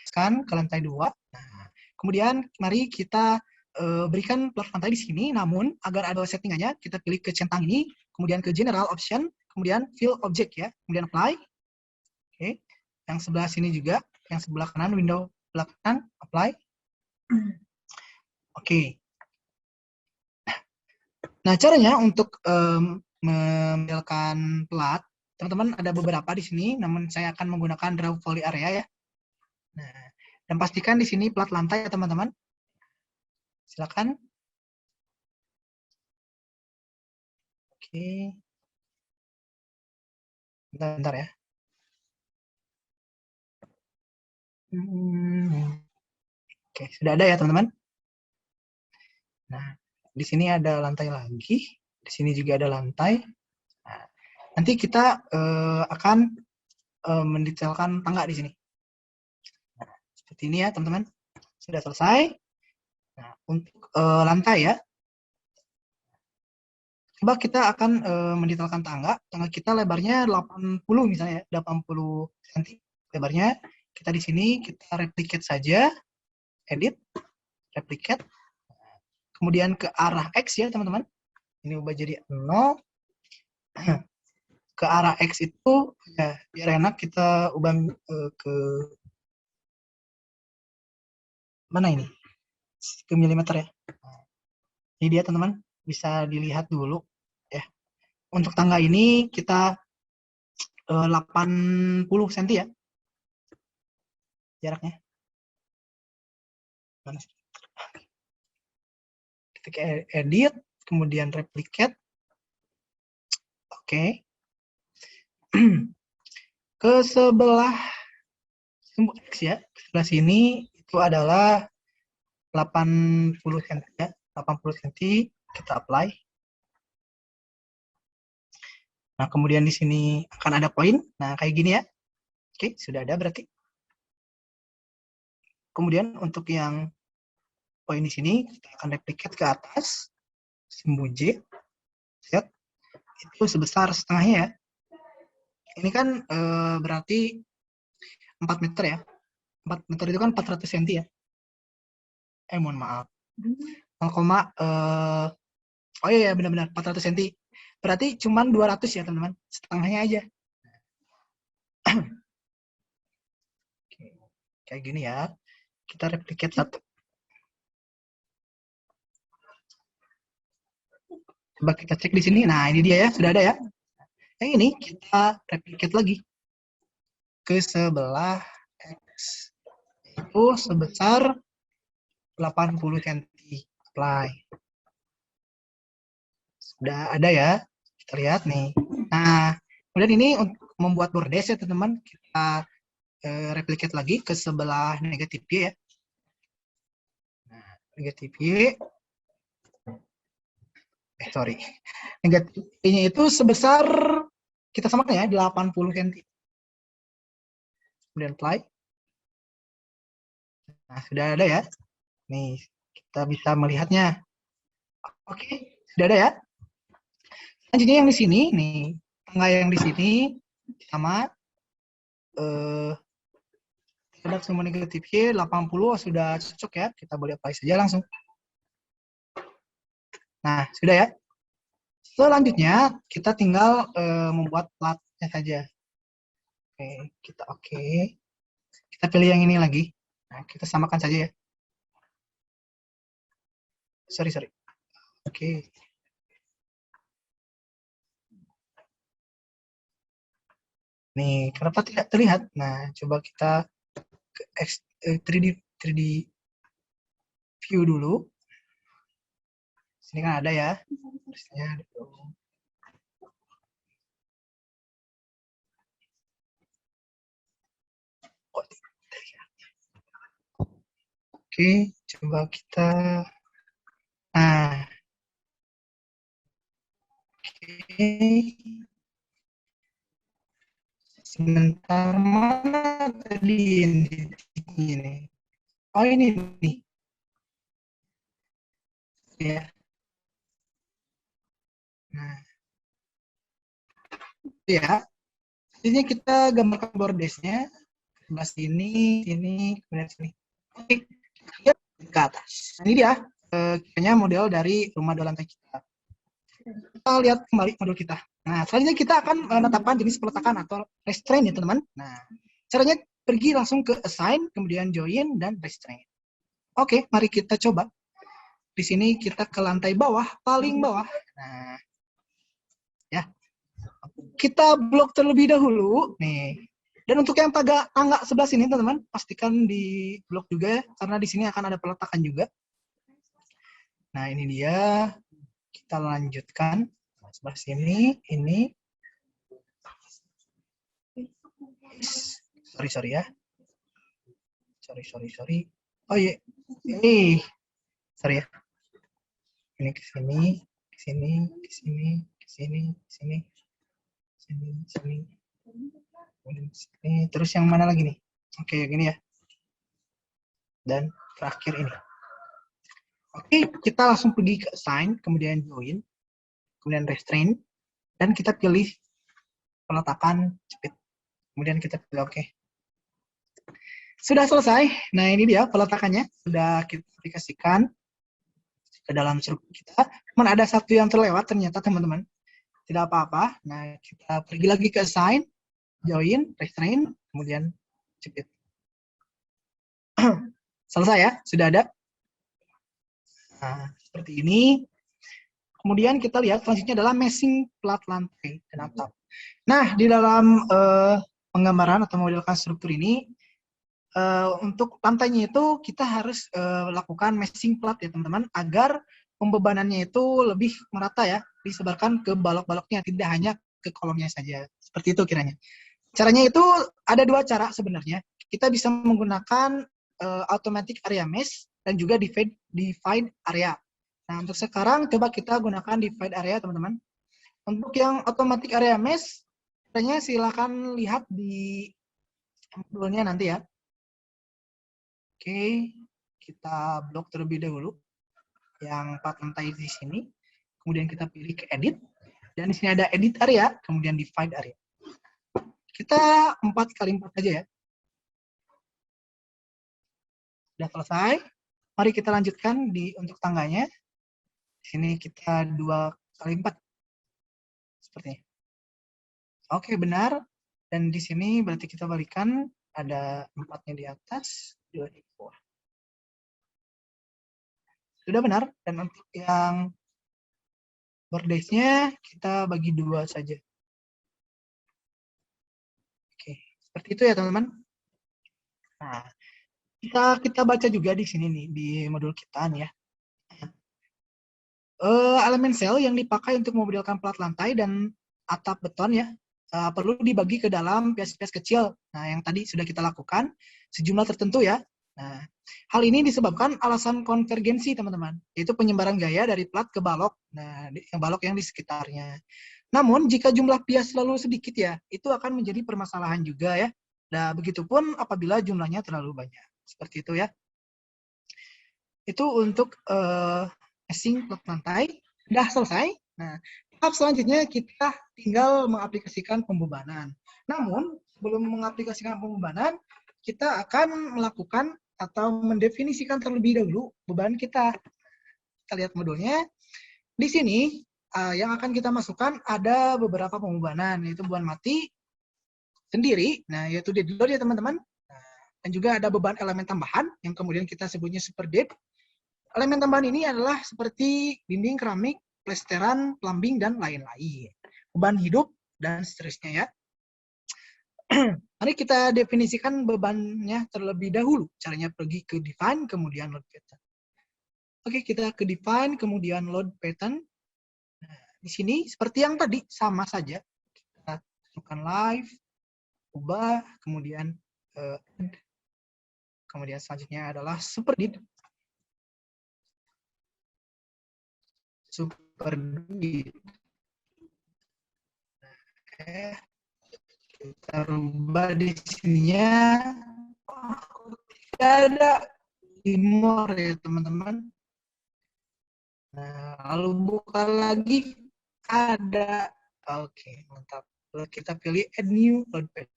Sekarang ke lantai 2. Nah, kemudian mari kita berikan plat lantai di sini, namun agar ada settingannya, kita pilih ke centang ini, kemudian ke general option, kemudian fill object ya, kemudian apply. Oke, yang sebelah sini juga, yang sebelah kanan, window sebelah kanan, apply. Oke. Nah, caranya untuk memodelkan plat, teman-teman ada beberapa di sini, namun saya akan menggunakan draw volley area ya. Nah, dan pastikan di sini plat lantai ya teman-teman. Silakan. Oke. Bentar ya. Oke, sudah ada ya teman-teman. Nah, di sini ada lantai lagi. Di sini juga ada lantai. Nah, nanti kita akan mendetailkan tangga di sini. Nah, seperti ini ya teman-teman. Sudah selesai. Nah, untuk lantai ya. Coba kita akan mendetailkan tangga. Tangga kita lebarnya 80 misalnya ya, 80 cm lebarnya. Kita di sini kita replicate saja, edit, replicate. Kemudian ke arah X ya teman-teman. Ini ubah jadi 0. Ke arah X itu ya biar enak kita ubah ke mana ini? Ke milimeter ya. Ini dia teman-teman, bisa dilihat dulu ya. Untuk tangga ini kita 80 cm ya jaraknya. Mana sih? Ketika edit, kemudian replicate. Oke. Ke sebelah simbol X ya, sebelah sini itu adalah 80 cm ya, 80 cm kita apply. Nah, kemudian di sini akan ada poin. Nah, kayak gini ya. Oke, sudah ada berarti. Kemudian untuk yang poin di sini kita akan replicate ke atas simbol J. Lihat, itu sebesar setengahnya ya. Ini kan berarti 4 meter ya. 4 meter itu kan 400 cm ya. Mohon maaf. 0, oh iya benar-benar 400 cm. Berarti cuma 200 ya teman-teman. Setengahnya aja. Kayak gini ya. Kita replicate satu. Coba kita cek di sini. Nah, ini dia ya, sudah ada ya. Yang ini kita replicate lagi ke sebelah X. Itu sebesar 80 cm. Apply. Sudah ada ya. Kita lihat nih. Nah, kemudian ini untuk membuat bordes ya teman-teman. Kita replicate lagi ke sebelah negatif Y ya. Nah, negatif Y. Sorry. Negatif Y-nya itu sebesar, kita samakan ya, 80 cm. Kemudian apply. Nah, sudah ada ya. Nih, kita bisa melihatnya. Oke, sudah ada ya. Selanjutnya yang di sini, nih, tangga yang di sini sama terhadap semua negatif Y 80 sudah cocok ya. Kita boleh apply saja langsung. Nah, sudah ya. Selanjutnya kita tinggal membuat platnya saja. Oke, kita oke. Kita pilih yang ini lagi. Nah, kita samakan saja ya. Sorry. Oke. Nih, kenapa tidak terlihat? Nah, coba kita ke 3D view dulu. Sini kan ada ya. Harusnya ada. Oke, coba kita. Nah. Oke. Sebentar, mana tadi ini? Oh, ini nih. Ya. Nah. Ya. Ini kita gambarkan bordesnya. Sebelah sini, kemudian sini. Oke. Lihat ke atas. Nah, ini dia. Kayaknya model dari rumah 2 lantai kita. Kita lihat kembali model kita. Nah, selanjutnya kita akan menetapkan jenis peletakan atau restraint ya teman-teman. Nah, caranya pergi langsung ke assign, kemudian join, dan restraint. Oke, mari kita coba. Di sini kita ke lantai bawah, paling bawah. Nah, ya. Kita blok terlebih dahulu. Nih. Dan untuk yang tangga sebelah sini teman-teman, pastikan di blok juga ya, karena di sini akan ada peletakan juga. Nah, ini dia. Kita lanjutkan. Sebelah sini, ini. Sorry ya. Sorry. Oh iya. Ini. Sorry ya. Ini ke sini, ke sini, ke sini, ke sini, ke sini. Sini. Sini. Terus yang mana lagi nih? Oke, gini ya. Dan terakhir ini. Oke, kita langsung pergi ke assign, kemudian join, kemudian restraint, dan kita pilih peletakan jepit. Kemudian kita pilih oke. Sudah selesai. Nah, ini dia peletakannya. Sudah kita aplikasikan ke dalam struktur kita. Cuman ada satu yang terlewat ternyata teman-teman. Tidak apa-apa. Nah, kita pergi lagi ke assign, join, restraint, kemudian jepit. Selesai ya? Sudah ada? Nah, seperti ini. Kemudian kita lihat selanjutnya adalah meshing plat lantai dan atap. Nah, di dalam penggambaran atau modelkan struktur ini, untuk lantainya itu kita harus lakukan meshing plat ya teman-teman, agar pembebanannya itu lebih merata ya, disebarkan ke balok-baloknya, tidak hanya ke kolomnya saja. Seperti itu kiranya. Caranya itu ada dua cara sebenarnya. Kita bisa menggunakan automatic area mesh dan juga divide area. Nah, untuk sekarang coba kita gunakan divide area, teman-teman. Untuk yang automatic area mesh, caranya silakan lihat di modulnya nanti ya. Oke, kita blok terlebih dahulu yang plat lantai di sini. Kemudian kita pilih ke edit. Dan di sini ada edit area, kemudian divide area. Kita 4x4 aja ya. Sudah selesai. Mari kita lanjutkan untuk tangganya. Di sini kita 2x4. Seperti ini. Oke, benar. Dan di sini berarti kita balikan, ada 4-nya di atas, 2 di bawah. Sudah benar. Dan untuk yang bordesnya kita bagi 2 saja. Oke, seperti itu ya teman-teman. Nah, kita baca juga di sini nih, di modul kita nih ya. Elemen sel yang dipakai untuk memodelkan plat lantai dan atap beton ya, perlu dibagi ke dalam pias-pias kecil. Nah, yang tadi sudah kita lakukan, sejumlah tertentu ya. Nah, hal ini disebabkan alasan konvergensi, teman-teman, yaitu penyebaran gaya dari plat ke balok, nah, balok yang di sekitarnya. Namun, jika jumlah pias terlalu sedikit ya, itu akan menjadi permasalahan juga ya. Nah, begitupun apabila jumlahnya terlalu banyak. Seperti itu ya. Itu untuk meshing plat lantai. Sudah selesai. Nah, tahap selanjutnya kita tinggal mengaplikasikan pembebanan. Namun, sebelum mengaplikasikan pembebanan, kita akan melakukan atau mendefinisikan terlebih dahulu beban kita. Kita lihat modulnya. Di sini, yang akan kita masukkan ada beberapa pembebanan, yaitu beban mati sendiri, nah yaitu dead load ya teman-teman. Dan juga ada beban elemen tambahan, yang kemudian kita sebutnya super dead. Elemen tambahan ini adalah seperti dinding keramik, plesteran, plumbing, dan lain-lain. Beban hidup, dan seterusnya ya. Mari kita definisikan bebannya terlebih dahulu. Caranya pergi ke define, kemudian load pattern. Oke, kita ke define, kemudian load pattern. Nah, di sini seperti yang tadi, sama saja. Kita masukkan live, ubah, kemudian add. Kemudian selanjutnya adalah super dead. Super dead. Oke. Kita rubah di sininya. Tidak ada more ya teman-teman. Nah, lalu buka lagi. Ada. Oke, mantap. Lalu kita pilih add new load pattern.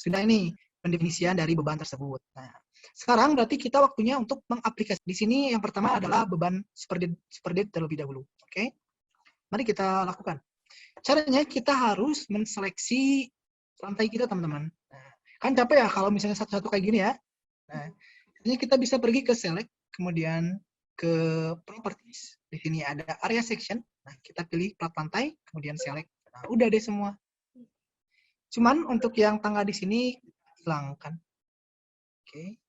Sudah ini pendefinisian dari beban tersebut. Nah, sekarang berarti kita waktunya untuk mengaplikasi. Di sini yang pertama adalah beban super dead terlebih dahulu. Oke. Mari kita lakukan. Caranya kita harus menseleksi lantai kita, teman-teman. Nah, kan capek ya kalau misalnya satu-satu kayak gini ya. Nah, ini kita bisa pergi ke select, kemudian ke properties. Di sini ada area section. Nah, kita pilih plat lantai, kemudian select. Nah, udah deh semua. Cuman untuk yang tangga di sini hilangkan. Oke.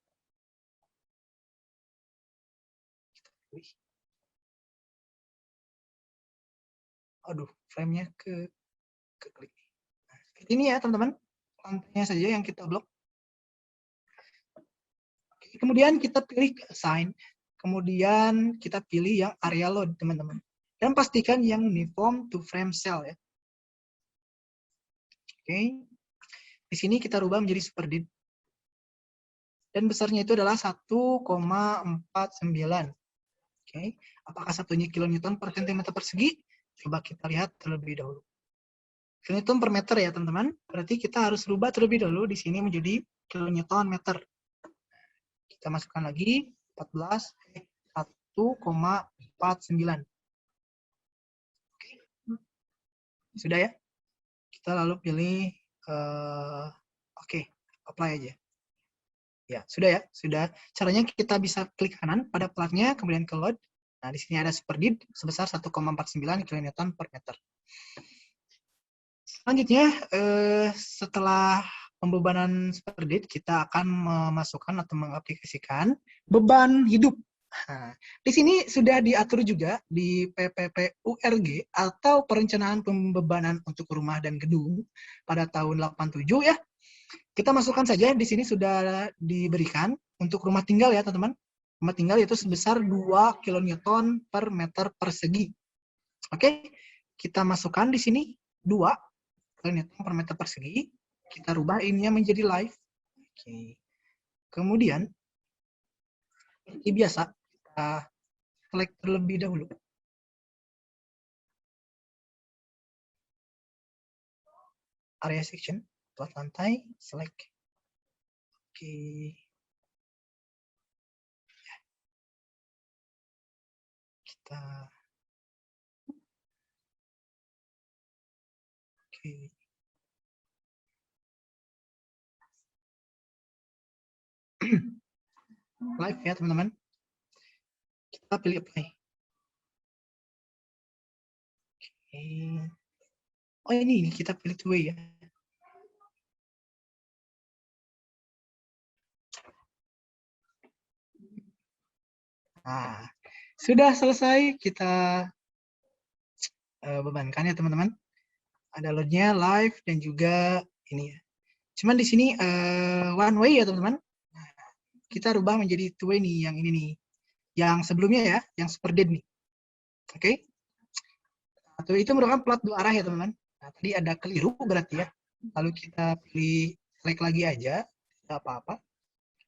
Aduh, frame-nya ke klik. Nah, seperti ini ya, teman-teman. Lantainya saja yang kita blok. Oke, kemudian kita pilih ke assign. Kemudian kita pilih yang area load, teman-teman. Dan pastikan yang uniform to frame cell ya. Oke. Di sini kita rubah menjadi super dead. Dan besarnya itu adalah 1,49. Oke. Apakah satunya kilonewton per centimeter persegi? Coba kita lihat terlebih dahulu. Kilonewton per meter ya, teman-teman. Berarti kita harus rubah terlebih dahulu di sini menjadi kilonewton meter. Kita masukkan lagi 1,49. Oke. Sudah ya? Kita lalu pilih oke, apply aja. Ya, sudah ya, sudah. Caranya kita bisa klik kanan pada platnya, kemudian ke load. Nah, di sini ada super dead sebesar 1,49 kN per meter. Selanjutnya, setelah pembebanan Superdate, kita akan memasukkan atau mengaplikasikan beban hidup. Nah, di sini sudah diatur juga di PPPURG atau Perencanaan Pembebanan untuk Rumah dan Gedung pada tahun 87 ya. Kita masukkan saja di sini sudah diberikan untuk rumah tinggal ya teman-teman. Rumah tinggal itu sebesar 2 kN per meter persegi. Oke, kita masukkan di sini 2 kN per meter persegi. Kita rubah ininya menjadi live. Oke. Kemudian, seperti biasa, kita select terlebih dahulu. Area section, buat lantai, select. Oke. Kita oke. Live ya teman-teman. Kita pilih apply. Oke. Oh ini kita pilih two way ya. Nah, sudah selesai kita bebankan ya teman-teman. Ada loadnya live dan juga ini ya. Cuman di sini one way ya teman-teman. Nah, kita rubah menjadi two way nih, yang ini nih. Yang sebelumnya ya, yang Superdate nih. Oke. Atau itu merupakan plat 2 arah ya teman-teman. Nah, tadi ada keliru berarti ya. Lalu kita pilih select lagi aja, tidak apa-apa.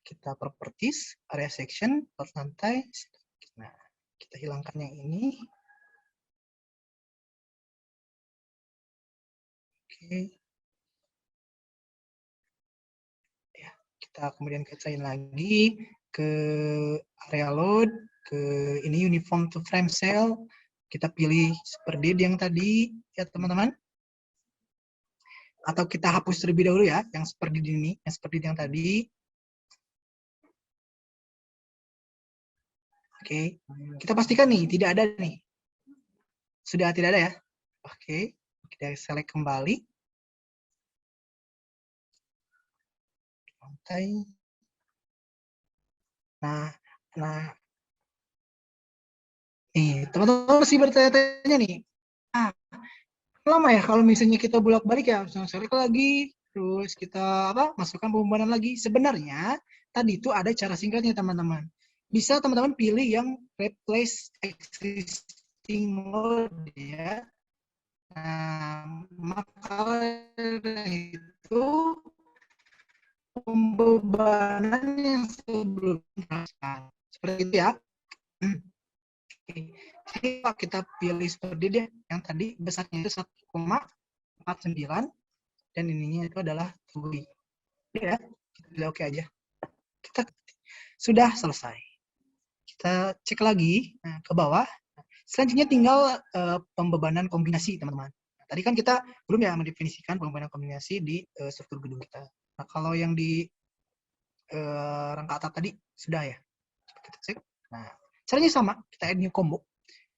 Kita properties, area section, plat lantai. Nah, kita hilangkan yang ini. Oke. Ya, kita kemudian kacain lagi ke area load, ke ini uniform to frame cell. Kita pilih Superdate yang tadi ya teman-teman. Atau kita hapus terlebih dahulu ya, yang Superdate ini, yang Superdate yang tadi. Oke, kita pastikan nih, tidak ada nih. Sudah tidak ada ya? Oke, kita select kembali. Lantai. Nah, nih, teman-teman masih bertanya-tanya nih. Lama ya kalau misalnya kita bolak-balik ya, select lagi, terus kita masukkan pembebanan lagi. Sebenarnya tadi itu ada cara singkatnya teman-teman. Bisa teman-teman pilih yang replace existing mode ya. Nah, maka itu pembebanan yang sebelumnya seperti itu ya. Jadi kita pilih seperti dia yang tadi besarnya itu 1,49 dan ininya itu adalah 2. Ya, kita pilih oke aja. Kita sudah selesai. Kita cek lagi ke bawah. Selanjutnya tinggal pembebanan kombinasi, teman-teman. Nah, tadi kan kita belum ya mendefinisikan pembebanan kombinasi di struktur gedung kita. Nah, kalau yang di rangka atap tadi sudah ya. Coba kita cek. Nah, caranya sama. Kita add new combo.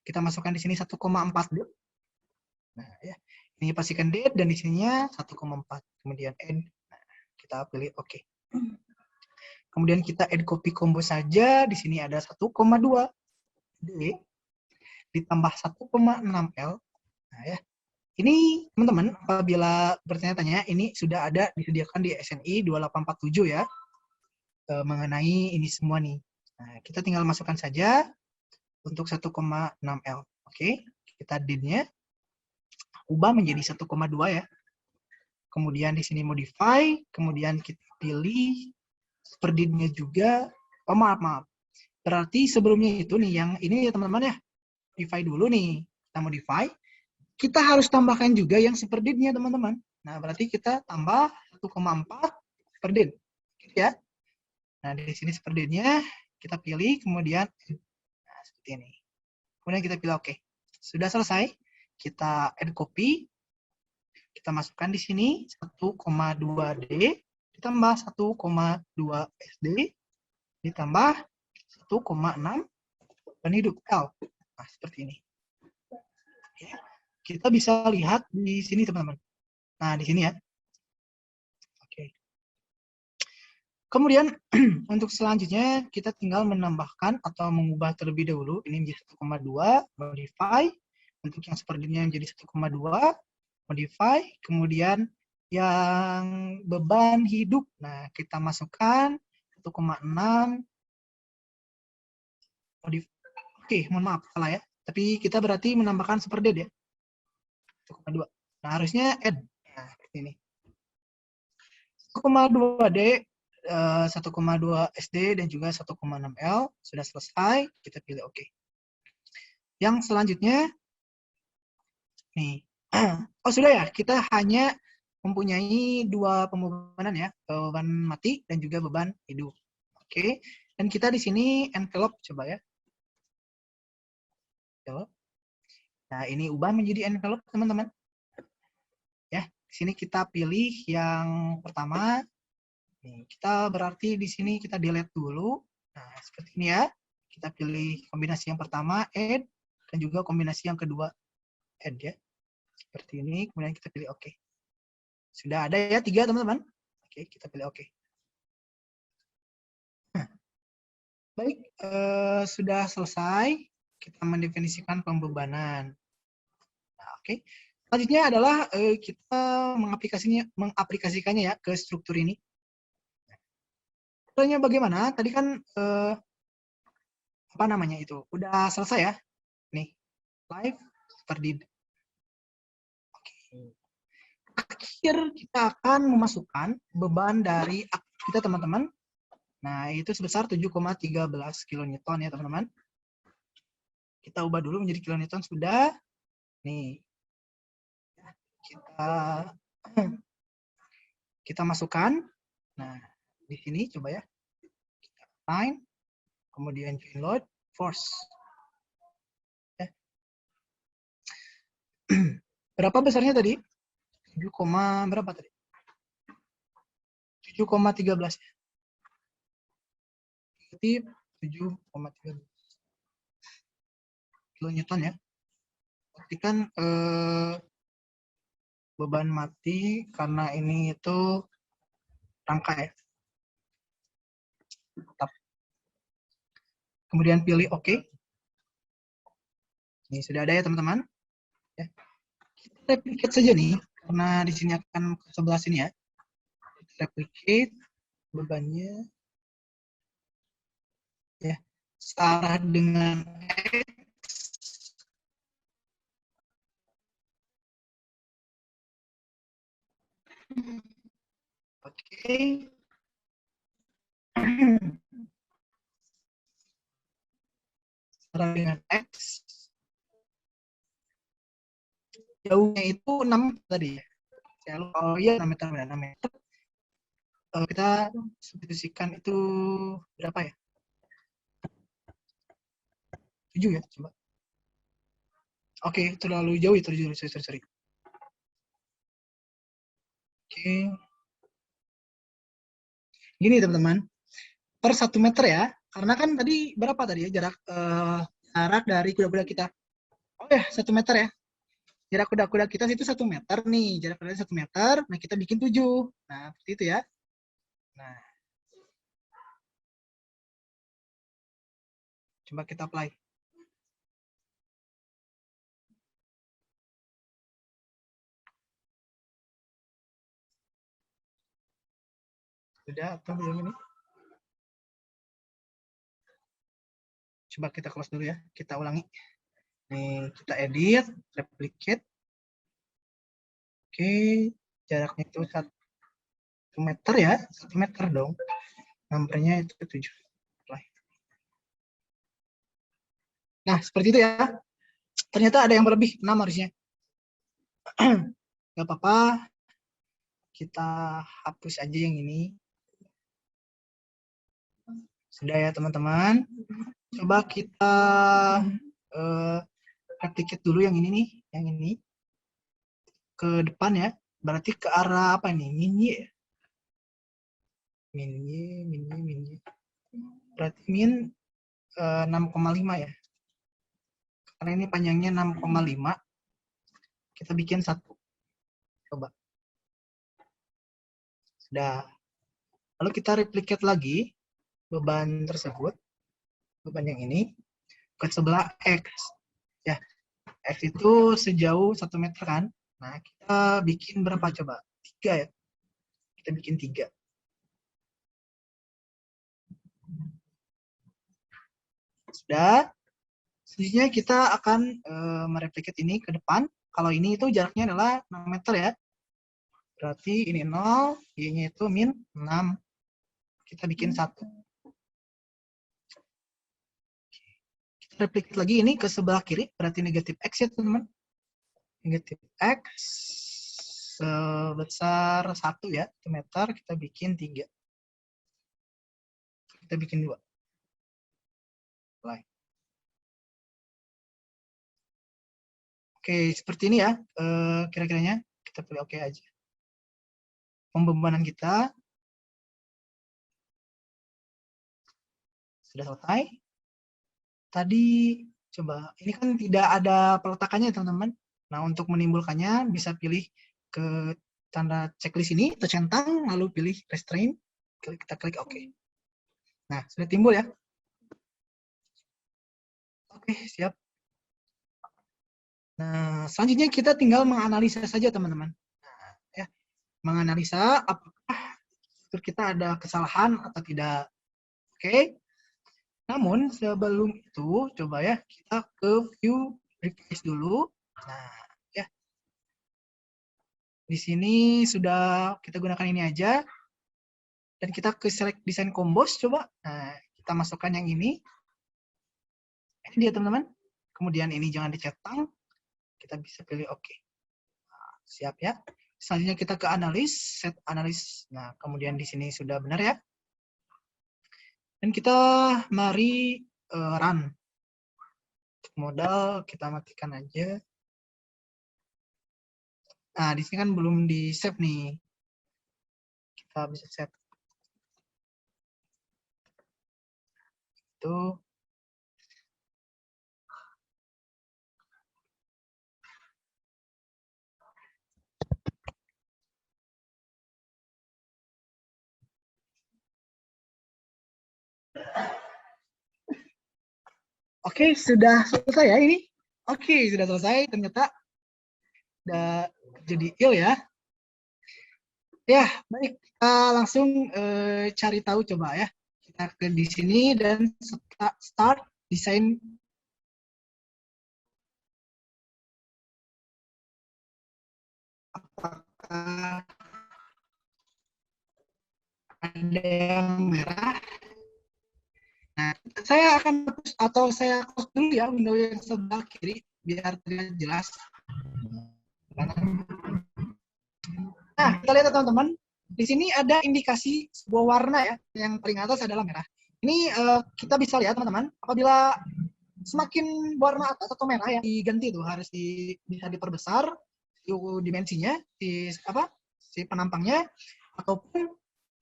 Kita masukkan di sini 1,4 date. Nah, ya. Ini pastikan date dan di sininya 1,4. Kemudian add. Nah, kita pilih oke. Okay. Kemudian kita add copy combo saja. Di sini ada 1,2 D ditambah 1,6 L. Nah, ya. Ini teman-teman apabila bertanya-tanya ini sudah ada disediakan di SNI 2847 ya. Mengenai ini semua nih. Nah, kita tinggal masukkan saja untuk 1,6 L. Oke, kita D-nya ubah menjadi 1,2 ya. Kemudian di sini modify, kemudian kita pilih Superdate-nya juga. Oh, maaf. Berarti sebelumnya itu nih yang ini ya teman-teman ya. Modify dulu nih. Kita modify. Kita harus tambahkan juga yang Superdate-nya teman-teman. Nah, berarti kita tambah 1,4 Superdate. Ya. Nah, di sini Superdate-nya kita pilih, kemudian nah, seperti ini. Kemudian kita pilih oke. Sudah selesai. Kita add copy. Kita masukkan di sini 1,2D ditambah 1,2 SD ditambah 1,6 dan hidup L. Nah, seperti ini. Kita bisa lihat di sini teman-teman. Nah, di sini ya. Oke. Kemudian untuk selanjutnya kita tinggal menambahkan atau mengubah terlebih dahulu ini menjadi 1,2, modify. Untuk yang sepertinya menjadi 1,2, modify. Kemudian yang beban hidup, nah kita masukkan 1,6, modify. Oke, mohon maaf salah ya. Tapi kita berarti menambahkan super dead ya. 1,2. Nah harusnya add. Nah seperti ini. 1,2D, 1,2 SD dan juga 1,6 L sudah selesai, kita pilih OK. Yang selanjutnya nih, oh sudah ya, kita hanya mempunyai dua pembebanan ya, beban mati dan juga beban hidup. Oke, dan kita di sini envelope coba ya. Nah ini ubah menjadi envelope teman-teman. Ya, di sini kita pilih yang pertama. Kita berarti di sini kita delete dulu. Nah, seperti ini ya. Kita pilih kombinasi yang pertama, add, dan juga kombinasi yang kedua, add ya. Seperti ini, kemudian kita pilih OK. Sudah ada ya 3 teman-teman. Oke, kita pilih OK. Nah, baik, sudah selesai. Kita mendefinisikan pembebanan. Nah, oke. Selanjutnya adalah kita mengaplikasikannya ya ke struktur ini. Caranya bagaimana? Tadi kan apa namanya itu? Udah selesai ya? Nih, live seperti akhir kita akan memasukkan beban dari aktif kita teman-teman. Nah, itu sebesar 7,13 kilonewton ya teman-teman. Kita ubah dulu menjadi kilonewton sudah. Nih. Kita masukkan. Nah, di sini coba ya. Kita assign, kemudian join load, force. Ya. Berapa besarnya tadi? 7, berapa tadi? 7,13 ya. Negatif 7,13 kilonewton ya. Berarti kan beban mati karena ini itu rangka ya. Tetap. Kemudian pilih OK. Ini sudah ada ya teman-teman. Ya. Kita replicate saja nih, karena di sini akan ke sebelah sini ya. Replicate bebannya. Ya, searah dengan X. Oke. Searah dengan X. Jauhnya itu 6 tadi ya. Saya lupa, oh iya 6 meter, 6 meter. Kita substitusikan itu berapa ya? 7 ya, coba. Oke, terlalu jauh ya, sorry. Oke. Gini teman-teman, per 1 meter ya, karena kan tadi berapa tadi ya jarak dari kuda-kuda kita? Oh ya, 1 meter ya. Jarak kuda-kuda kita itu 1 meter nih, jarak kuda 1 meter, nah kita bikin 7. Nah, seperti itu ya. Nah, coba kita apply. Sudah atau belum ini? Coba kita close dulu ya, kita ulangi. Nih, kita edit, replicate. Oke, jaraknya itu 1 meter ya, 1 meter dong. Nomornya itu 7. Nah, seperti itu ya. Ternyata ada yang berlebih, 6 harusnya. Gak apa-apa, kita hapus aja yang ini. Sudah ya teman-teman. Coba kita replicate dulu yang ini nih, yang ini. Ke depan ya, berarti ke arah apa nih? Min Y. Min Y. Berarti min 6,5 ya. Karena ini panjangnya 6,5. Kita bikin 1. Coba. Sudah. Lalu kita replicate lagi beban tersebut, beban yang ini, ke sebelah X. Ya, X itu sejauh 1 meter kan. Nah, kita bikin berapa coba? 3 ya. Kita bikin 3. Sudah. Selanjutnya kita akan mereplicate ini ke depan. Kalau ini itu jaraknya adalah 6 meter ya. Berarti ini 0, Y-nya itu min 6. Kita bikin 1. Kita replicate lagi ini ke sebelah kiri, berarti negatif X ya teman-teman. Negatif X sebesar 1 ya, 1 meter, kita bikin 3. Kita bikin 2. Mulai. Oke, seperti ini ya kira-kiranya. Kita pilih oke aja. Pembebanan kita sudah selesai. Tadi coba, ini kan tidak ada peletakannya teman-teman. Nah, untuk menimbulkannya bisa pilih ke tanda checklist ini, atau centang, lalu pilih restrain, kita klik OK. Nah, sudah timbul ya. Oke, siap. Nah, selanjutnya kita tinggal menganalisa saja teman-teman. Nah, ya, menganalisa apakah kita ada kesalahan atau tidak. Oke. Namun sebelum itu, coba ya kita ke view request dulu. Nah, ya. Di sini sudah kita gunakan ini aja. Dan kita ke select design combos coba. Nah, kita masukkan yang ini. Ini dia teman-teman. Kemudian ini jangan dicentang. Kita bisa pilih OK. Nah, siap ya. Selanjutnya kita ke analis, set analis. Nah, kemudian di sini sudah benar ya. Dan kita mari run. Modal kita matikan aja. Nah, di sini kan belum di save nih. Kita bisa save. Itu. Oke, sudah selesai ya ini. Oke, sudah selesai. Ternyata udah jadi ya. Ya, baik. Kita langsung cari tahu coba ya. Kita ke di sini dan start desain. Apakah ada yang merah? Nah, saya akan hapus atau saya close dulu ya window yang sebelah kiri biar terlihat jelas. Nah, kita lihat teman-teman, di sini ada indikasi sebuah warna ya, yang paling atas adalah merah. Ini kita bisa lihat teman-teman, apabila semakin warna atas atau merah ya diganti tuh harus bisa diperbesar dimensinya, si penampangnya, ataupun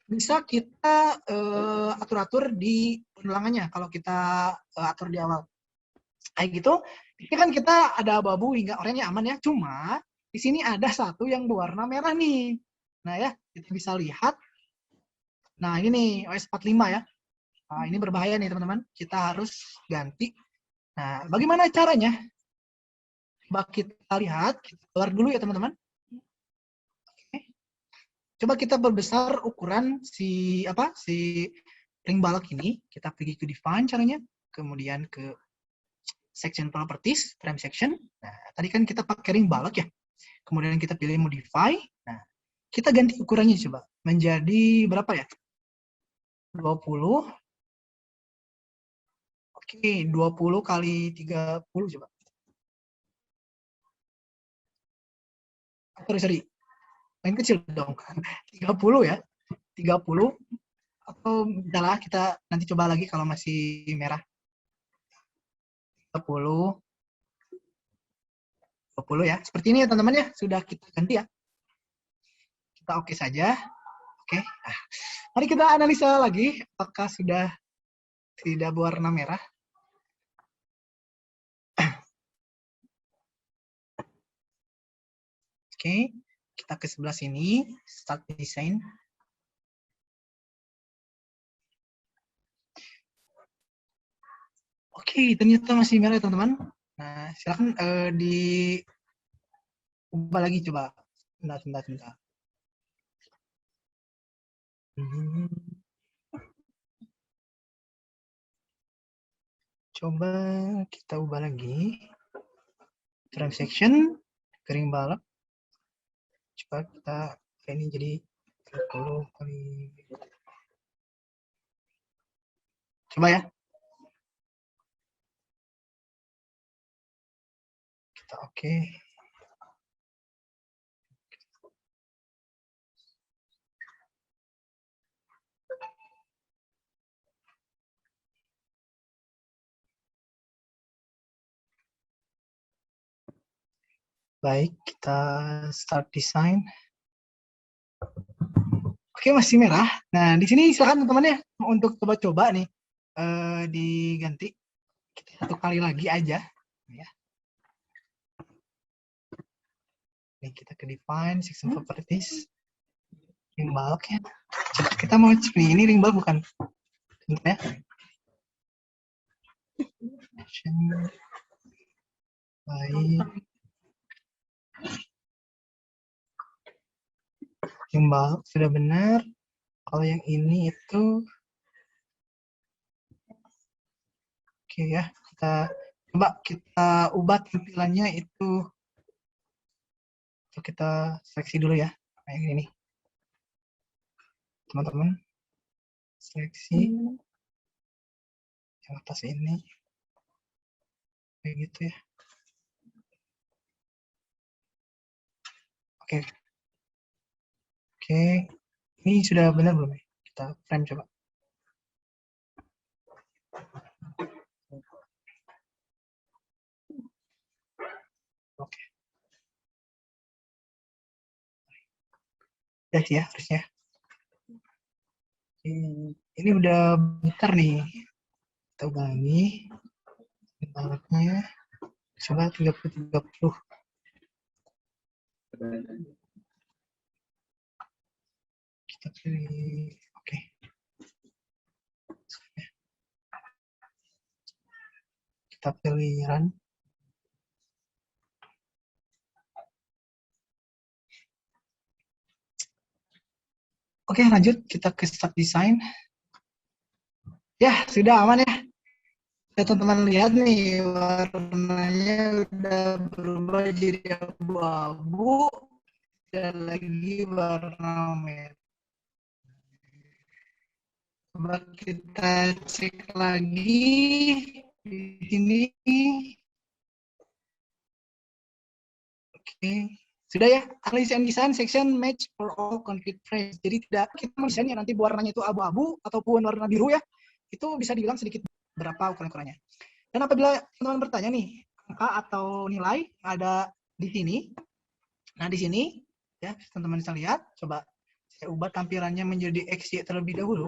bisa kita atur-atur di penulangannya kalau kita atur di awal. Kayak gitu, ini kan kita ada abu-abu hingga oranye aman ya. Cuma di sini ada satu yang berwarna merah nih. Nah ya, kita bisa lihat. Nah ini nih OS 45 ya. Nah, ini berbahaya nih teman-teman. Kita harus ganti. Nah, bagaimana caranya? Coba kita lihat, kita keluar dulu ya teman-teman. Coba kita perbesar ukuran si ring balok ini. Kita pergi ke define caranya, kemudian ke section properties, frame section. Nah, tadi kan kita pakai ring balok ya. Kemudian kita pilih modify. Nah, kita ganti ukurannya coba menjadi berapa ya? 20. Oke, 20 kali 30 coba. Sorry. Main kecil dong. 30 ya. 30 atau udahlah kita nanti coba lagi kalau masih merah. 30 20 ya. Seperti ini ya teman-teman ya. Sudah kita ganti ya. Kita oke saja. Oke. Nah, mari kita analisa lagi apakah sudah tidak berwarna merah. Oke. Kita ke sebelah sini, start design. Oke, ternyata masih merah teman-teman. Nah, silakan diubah lagi coba. Sebentar. Coba kita ubah lagi. Transaction, kering balap. Coba kita ini jadi 30 kali. Coba ya. Kita oke. Baik, kita start design. Oke, masih merah. Nah, di sini silakan teman-teman ya untuk coba-coba nih diganti. Kita satu kali lagi aja. Ya. Nih, kita ke define, section properties. Ring bulk ya. Coba kita mau seperti ini ring bulk bukan? Bentar ya. Baik. Ring bulk sudah benar. Kalau yang ini itu oke ya. Kita ubah tampilannya itu. Kita seleksi dulu ya. Kayak ini. Teman-teman. Seleksi. Yang atas ini. Kayak gitu ya. Oke. Oke. Ini sudah benar belum ya? Kita frame coba. Oke. Ya sih ya, harusnya. Ini udah bentar nih. Kita ulangi. Bentarnya. Coba 30. Kita pilih. Oke. Kita pilih run. Oke, lanjut. Kita ke start design. Ya, sudah aman ya. Ya, teman-teman lihat nih, warnanya udah berubah jadi abu-abu dan lagi warna merah. Coba kita cek lagi di sini. Oke. Sudah ya, analysis and design section match for all concrete frames. Jadi tidak kita mendesainnya nanti warnanya itu abu-abu ataupun warna biru ya. Itu bisa dibilang sedikit berapa ukuran-ukurannya. Dan apabila teman-teman bertanya nih, angka atau nilai ada di sini. Nah, di sini ya, teman-teman bisa lihat, coba saya ubah tampilannya menjadi XY terlebih dahulu.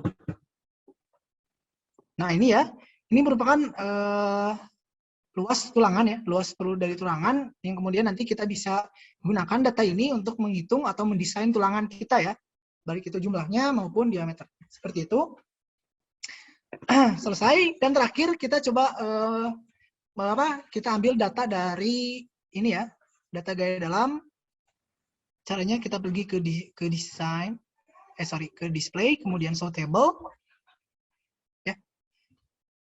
Nah, ini ya. Ini merupakan luas tulangan ya, luas perlu dari tulangan yang kemudian nanti kita bisa gunakan data ini untuk menghitung atau mendesain tulangan kita ya, baik itu jumlahnya maupun diameter. Seperti itu. Selesai dan terakhir kita coba kita ambil data dari ini ya, data gaya dalam. Caranya kita pergi ke design, ke display, kemudian show table.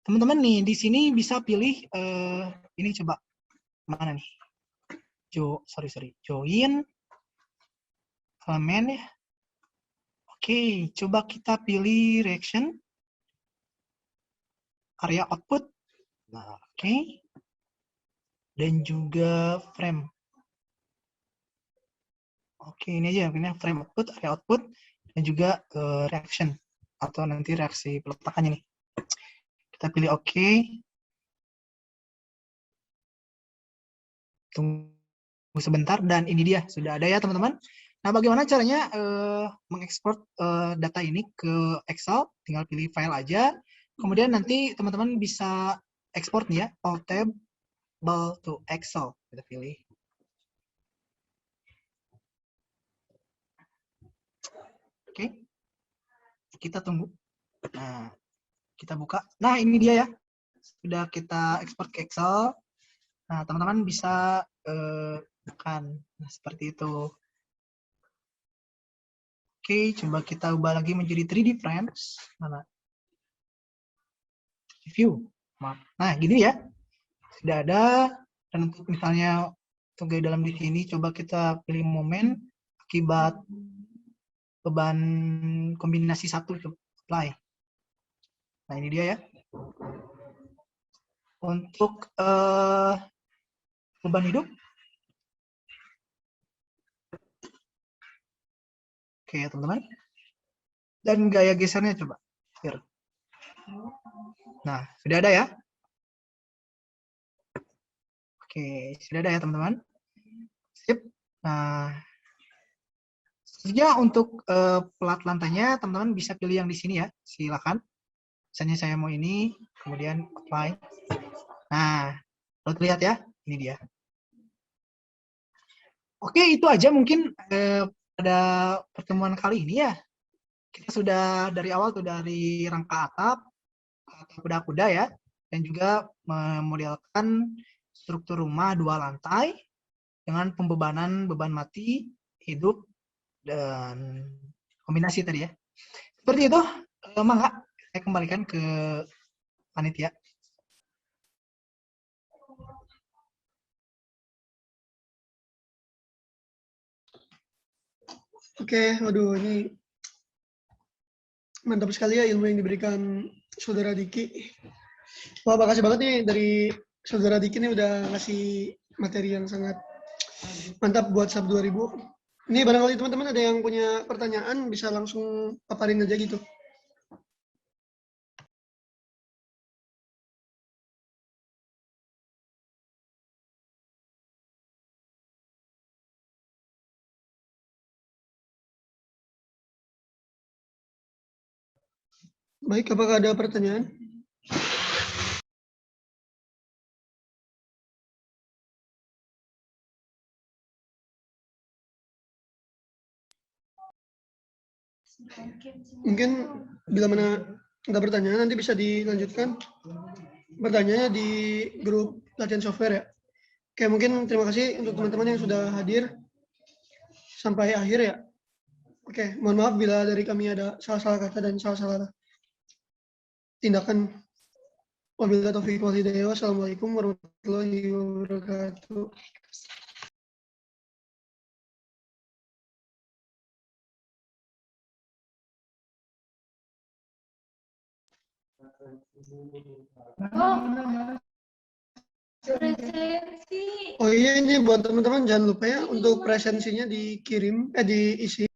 Teman-teman nih di sini bisa pilih ini coba mana nih? Join elemen ya. Oke, coba kita pilih reaction area output. Nah, oke. Dan juga frame. Oke, ini aja ini frame output, area output dan juga reaction atau nanti reaksi peletakannya nih. Kita pilih oke. Tunggu sebentar dan ini dia sudah ada ya teman-teman. Nah, bagaimana caranya mengekspor data ini ke Excel? Tinggal pilih file aja. Kemudian nanti teman-teman bisa ekspor nih ya, all table to Excel. Kita pilih. Oke. Kita tunggu. Nah, kita buka. Nah, ini dia ya. sudah kita ekspor ke Excel. Nah, teman-teman bisa tekan. Nah, seperti itu. Oke, coba kita ubah lagi menjadi 3D frames. Mana? View. Nah, gini ya. Sudah ada. Dan untuk misalnya untuk gaya dalam di sini, coba kita pilih momen akibat beban kombinasi satu. Apply. Nah, ini dia ya. Untuk beban hidup. Oke, teman-teman. Dan gaya gesernya coba. Here. Nah, sudah ada ya. Oke, sudah ada ya teman-teman. Sip. Nah, selanjutnya untuk plat lantainya, teman-teman bisa pilih yang di sini ya. Silakan. Misalnya saya mau ini, kemudian apply. Nah, lo lihat ya, ini dia. Oke, itu aja mungkin pada pertemuan kali ini ya. Kita sudah dari awal tuh dari rangka atap, kuda-kuda ya, dan juga memodelkan struktur rumah 2 lantai dengan pembebanan beban mati, hidup, dan kombinasi tadi ya. Seperti itu, mangga saya kembalikan ke panitia. Oke, waduh ini mantap sekali ya ilmu yang diberikan Saudara Diki. Wah, makasih banget nih dari Saudara Diki nih udah ngasih materi yang sangat mantap buat SAP 2000. Ini barangkali teman-teman ada yang punya pertanyaan bisa langsung paparin aja gitu. Baik, apakah ada pertanyaan? Mungkin bila mana nggak pertanyaan nanti bisa dilanjutkan pertanyaannya di grup latihan software ya. Oke, mungkin terima kasih untuk teman-teman yang sudah hadir sampai akhir ya. Oke, mohon maaf bila dari kami ada salah-salah kata dan salah-salah tindakan. Wabillahi taufiq wal hidayah. Wassalamualaikum warahmatullahi wabarakatuh. Oh iya, ini buat teman-teman jangan lupa ya untuk presensinya dikirim, diisi